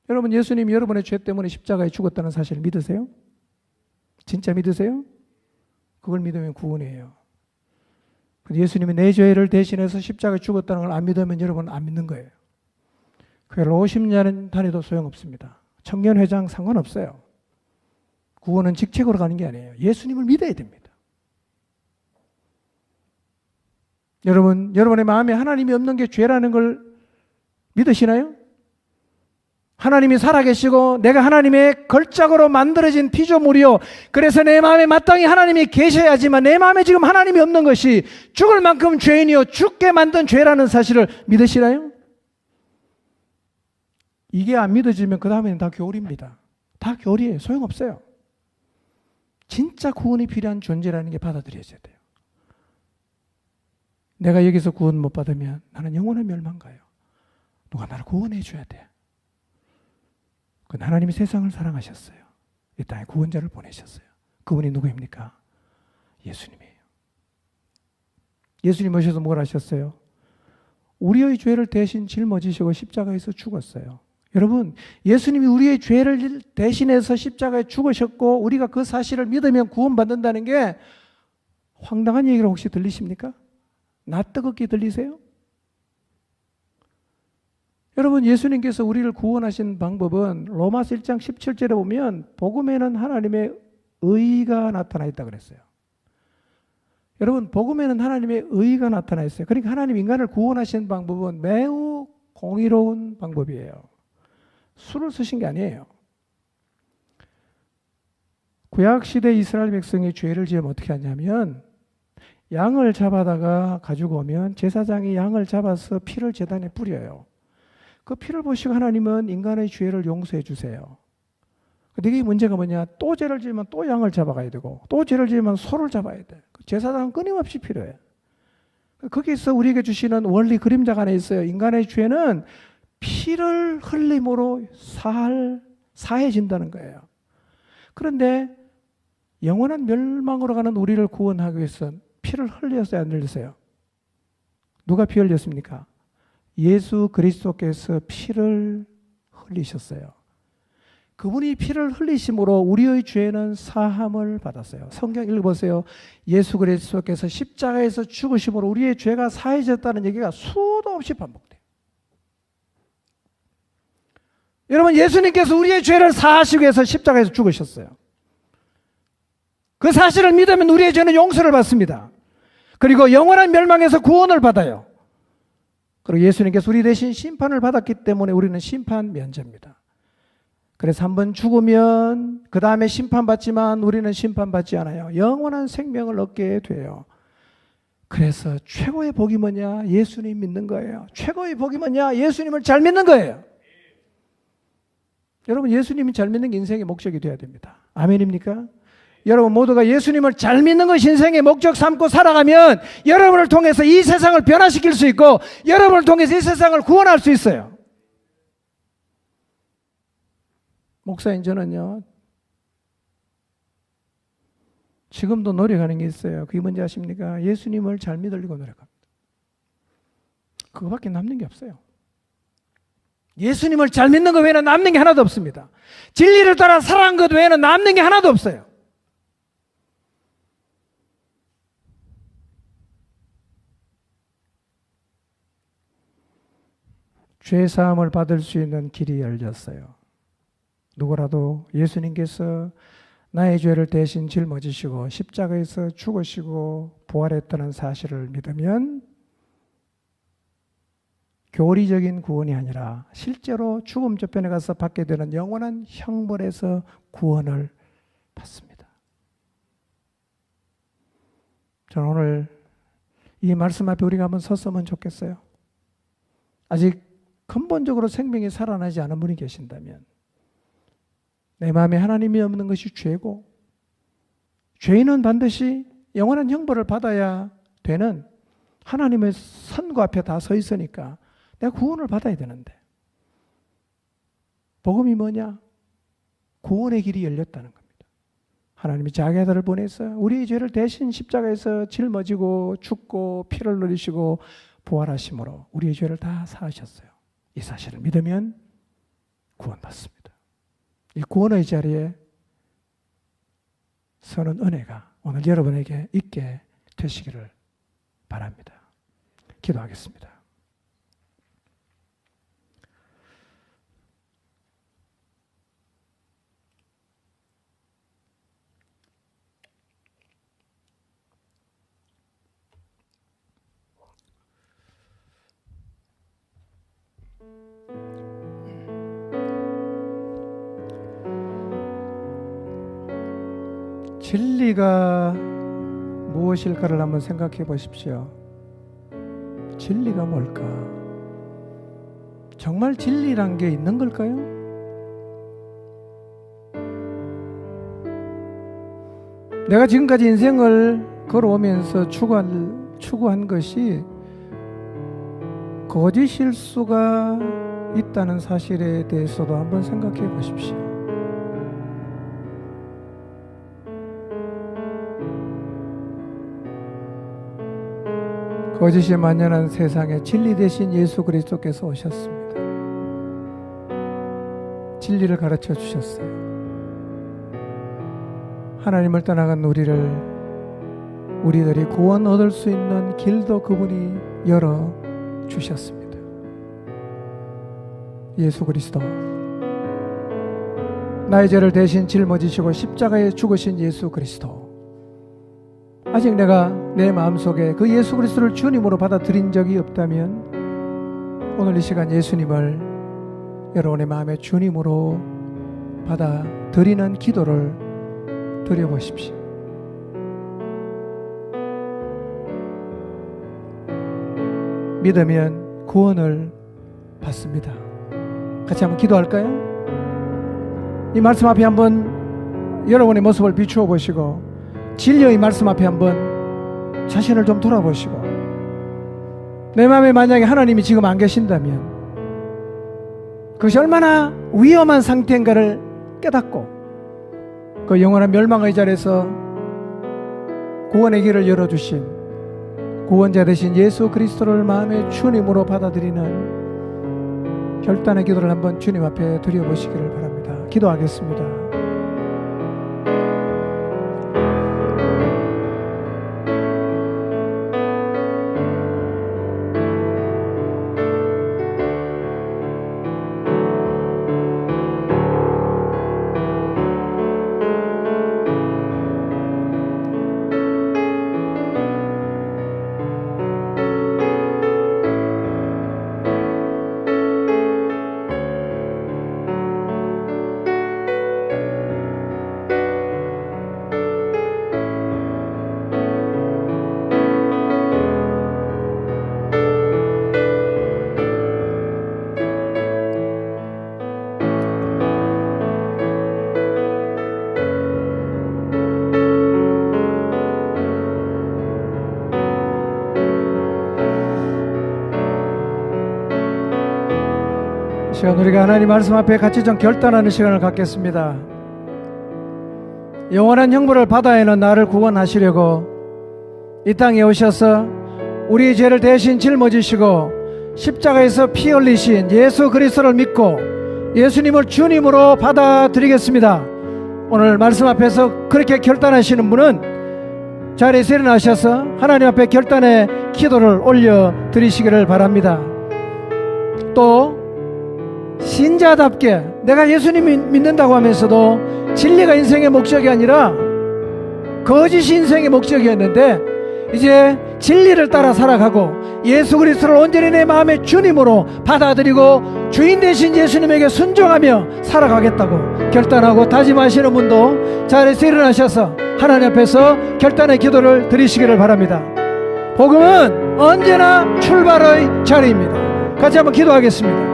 여러분, 예수님이 여러분의 죄 때문에 십자가에 죽었다는 사실을 믿으세요? 진짜 믿으세요? 그걸 믿으면 구원이에요. 예수님이 내 죄를 대신해서 십자가에 죽었다는 걸 안 믿으면 여러분은 안 믿는 거예요. 교회를 50년 다녀도 소용없습니다. 청년회장 상관없어요. 구원은 직책으로 가는 게 아니에요. 예수님을 믿어야 됩니다. 여러분, 여러분의 마음에 하나님이 없는 게 죄라는 걸 믿으시나요? 하나님이 살아계시고 내가 하나님의 걸작으로 만들어진 피조물이요, 그래서 내 마음에 마땅히 하나님이 계셔야지만 내 마음에 지금 하나님이 없는 것이 죽을 만큼 죄인이요 죽게 만든 죄라는 사실을 믿으시나요? 이게 안 믿어지면 그 다음에는 다 교리입니다. 다 교리예요. 소용없어요. 진짜 구원이 필요한 존재라는 게 받아들여져야 돼요. 내가 여기서 구원 못 받으면 나는 영원한 멸망 가요. 누가 나를 구원해 줘야 돼. 하나님이 세상을 사랑하셨어요. 이 땅에 구원자를 보내셨어요. 그분이 누구입니까? 예수님이에요. 예수님 오셔서 뭘 하셨어요? 우리의 죄를 대신 짊어지시고 십자가에서 죽었어요. 여러분, 예수님이 우리의 죄를 대신해서 십자가에 죽으셨고 우리가 그 사실을 믿으면 구원받는다는 게 황당한 얘기로 혹시 들리십니까? 낯뜨겁게 들리세요? 여러분, 예수님께서 우리를 구원하신 방법은 로마서 1장 17절에 보면 복음에는 하나님의 의가 나타나 있다고 그랬어요. 여러분, 복음에는 하나님의 의가 나타나 있어요. 그러니까 하나님 인간을 구원하신 방법은 매우 공의로운 방법이에요. 수를 쓰신 게 아니에요. 구약시대 이스라엘 백성이 죄를 지으면 어떻게 하냐면 양을 잡아다가 가지고 오면 제사장이 양을 잡아서 피를 제단에 뿌려요. 그 피를 보시고 하나님은 인간의 죄를 용서해 주세요. 근데 이게 문제가 뭐냐? 또 죄를 지으면 또 양을 잡아가야 되고 또 죄를 지으면 소를 잡아야 돼. 제사장은 끊임없이 필요해. 거기서 우리에게 주시는 원리 그림자가 하나 있어요. 인간의 죄는 피를 흘림으로 사해진다는 거예요. 그런데 영원한 멸망으로 가는 우리를 구원하기 위해서 피를 흘렸어요, 안 흘렸어요? 누가 피 흘렸습니까? 예수 그리스도께서 피를 흘리셨어요. 그분이 피를 흘리심으로 우리의 죄는 사함을 받았어요. 성경 읽어보세요. 예수 그리스도께서 십자가에서 죽으심으로 우리의 죄가 사해졌다는 얘기가 수도 없이 반복돼요. 여러분, 예수님께서 우리의 죄를 사하시기 위해서 십자가에서 죽으셨어요. 그 사실을 믿으면 우리의 죄는 용서를 받습니다. 그리고 영원한 멸망에서 구원을 받아요. 그리고 예수님께서 우리 대신 심판을 받았기 때문에 우리는 심판 면제입니다. 그래서 한번 죽으면 그 다음에 심판받지만 우리는 심판받지 않아요. 영원한 생명을 얻게 돼요. 그래서 최고의 복이 뭐냐? 예수님 믿는 거예요. 최고의 복이 뭐냐? 예수님을 잘 믿는 거예요. 여러분, 예수님이 잘 믿는 게 인생의 목적이 되어야 됩니다. 아멘입니까? 여러분 모두가 예수님을 잘 믿는 것이 인생의 목적 삼고 살아가면 여러분을 통해서 이 세상을 변화시킬 수 있고 여러분을 통해서 이 세상을 구원할 수 있어요. 목사인 저는요, 지금도 노력하는 게 있어요. 그게 뭔지 아십니까? 예수님을 잘 믿으려고 노력합니다. 그거밖에 남는 게 없어요. 예수님을 잘 믿는 것 외에는 남는 게 하나도 없습니다. 진리를 따라 살아가는 것 외에는 남는 게 하나도 없어요. 죄사함을 받을 수 있는 길이 열렸어요. 누구라도 예수님께서 나의 죄를 대신 짊어지시고 십자가에서 죽으시고 부활했다는 사실을 믿으면 교리적인 구원이 아니라 실제로 죽음 저편에 가서 받게 되는 영원한 형벌에서 구원을 받습니다. 저는 오늘 이 말씀 앞에 우리가 한번 섰으면 좋겠어요. 아직 근본적으로 생명이 살아나지 않은 분이 계신다면 내 마음에 하나님이 없는 것이 죄고 죄인은 반드시 영원한 형벌을 받아야 되는 하나님의 선고 앞에 다 서 있으니까 내가 구원을 받아야 되는데 복음이 뭐냐? 구원의 길이 열렸다는 겁니다. 하나님이 자기 아들을 보내서 우리의 죄를 대신 십자가에서 짊어지고 죽고 피를 흘리시고 부활하심으로 우리의 죄를 다 사하셨어요. 이 사실을 믿으면 구원받습니다. 이 구원의 자리에 서는 은혜가 오늘 여러분에게 있게 되시기를 바랍니다. 기도하겠습니다. 진리가 무엇일까를 한번 생각해 보십시오. 진리가 뭘까? 정말 진리란 게 있는 걸까요? 내가 지금까지 인생을 걸어오면서 추구한 것이 거짓일 수가 있다는 사실에 대해서도 한번 생각해 보십시오. 거짓이 만연한 세상에 진리 대신 예수 그리스도께서 오셨습니다. 진리를 가르쳐 주셨어요. 하나님을 떠나간 우리들이 구원 얻을 수 있는 길도 그분이 열어 주셨습니다. 예수 그리스도, 나의 죄를 대신 짊어지시고 십자가에 죽으신 예수 그리스도, 아직 내가 내 마음속에 그 예수 그리스도를 주님으로 받아들인 적이 없다면 오늘 이 시간 예수님을 여러분의 마음의 주님으로 받아들이는 기도를 드려보십시오. 믿으면 구원을 받습니다. 같이 한번 기도할까요? 이 말씀 앞에 한번 여러분의 모습을 비추어 보시고 진리의 말씀 앞에 한번 자신을 좀 돌아보시고, 내 마음에 만약에 하나님이 지금 안 계신다면 그것이 얼마나 위험한 상태인가를 깨닫고 그 영원한 멸망의 자리에서 구원의 길을 열어주신 구원자 되신 예수 그리스도를 마음의 주님으로 받아들이는 결단의 기도를 한번 주님 앞에 드려보시기를 바랍니다. 기도하겠습니다. 시간 우리가 하나님 말씀 앞에 같이 좀 결단하는 시간을 갖겠습니다. 영원한 형벌을 받아야는 나를 구원하시려고 이 땅에 오셔서 우리의 죄를 대신 짊어지시고 십자가에서 피 흘리신 예수 그리스도를 믿고 예수님을 주님으로 받아들이겠습니다. 오늘 말씀 앞에서 그렇게 결단하시는 분은 자리에서 일어나셔서 하나님 앞에 결단의 기도를 올려드리시기를 바랍니다. 또 신자답게 내가 예수님을 믿는다고 하면서도 진리가 인생의 목적이 아니라 거짓이 인생의 목적이었는데 이제 진리를 따라 살아가고 예수 그리스도를 온전히 내 마음의 주님으로 받아들이고 주인 되신 예수님에게 순종하며 살아가겠다고 결단하고 다짐하시는 분도 자리에서 일어나셔서 하나님 앞에서 결단의 기도를 드리시기를 바랍니다. 복음은 언제나 출발의 자리입니다. 같이 한번 기도하겠습니다.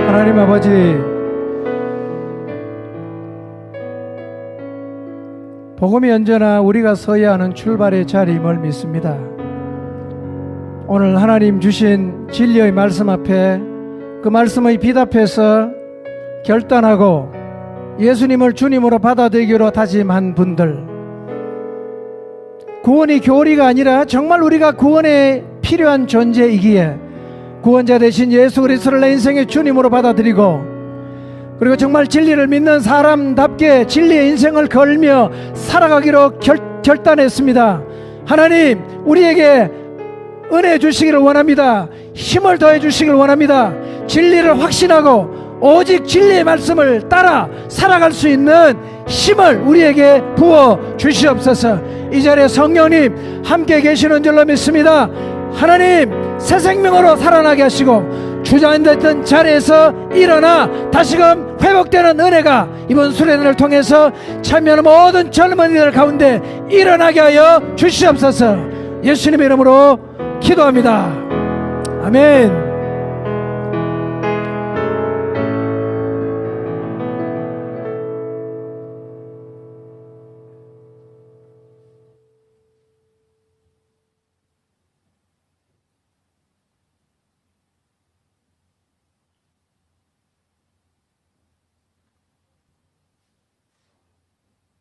하나님 아버지, 복음이 언제나 우리가 서야 하는 출발의 자리임을 믿습니다. 오늘 하나님 주신 진리의 말씀 앞에 그 말씀의 빛 앞에서 결단하고 예수님을 주님으로 받아들이기로 다짐한 분들, 구원이 교리가 아니라 정말 우리가 구원에 필요한 존재이기에 구원자 되신 예수 그리스도를 내 인생의 주님으로 받아들이고 그리고 정말 진리를 믿는 사람답게 진리의 인생을 걸며 살아가기로 결단했습니다. 하나님, 우리에게 은혜 주시기를 원합니다. 힘을 더해 주시기를 원합니다. 진리를 확신하고 오직 진리의 말씀을 따라 살아갈 수 있는 힘을 우리에게 부어 주시옵소서. 이 자리에 성령님 함께 계시는 줄로 믿습니다. 하나님, 새 생명으로 살아나게 하시고 주저앉았던 자리에서 일어나 다시금 회복되는 은혜가 이번 수련회를 통해서 참여하는 모든 젊은이들 가운데 일어나게 하여 주시옵소서. 예수님의 이름으로 기도합니다. 아멘.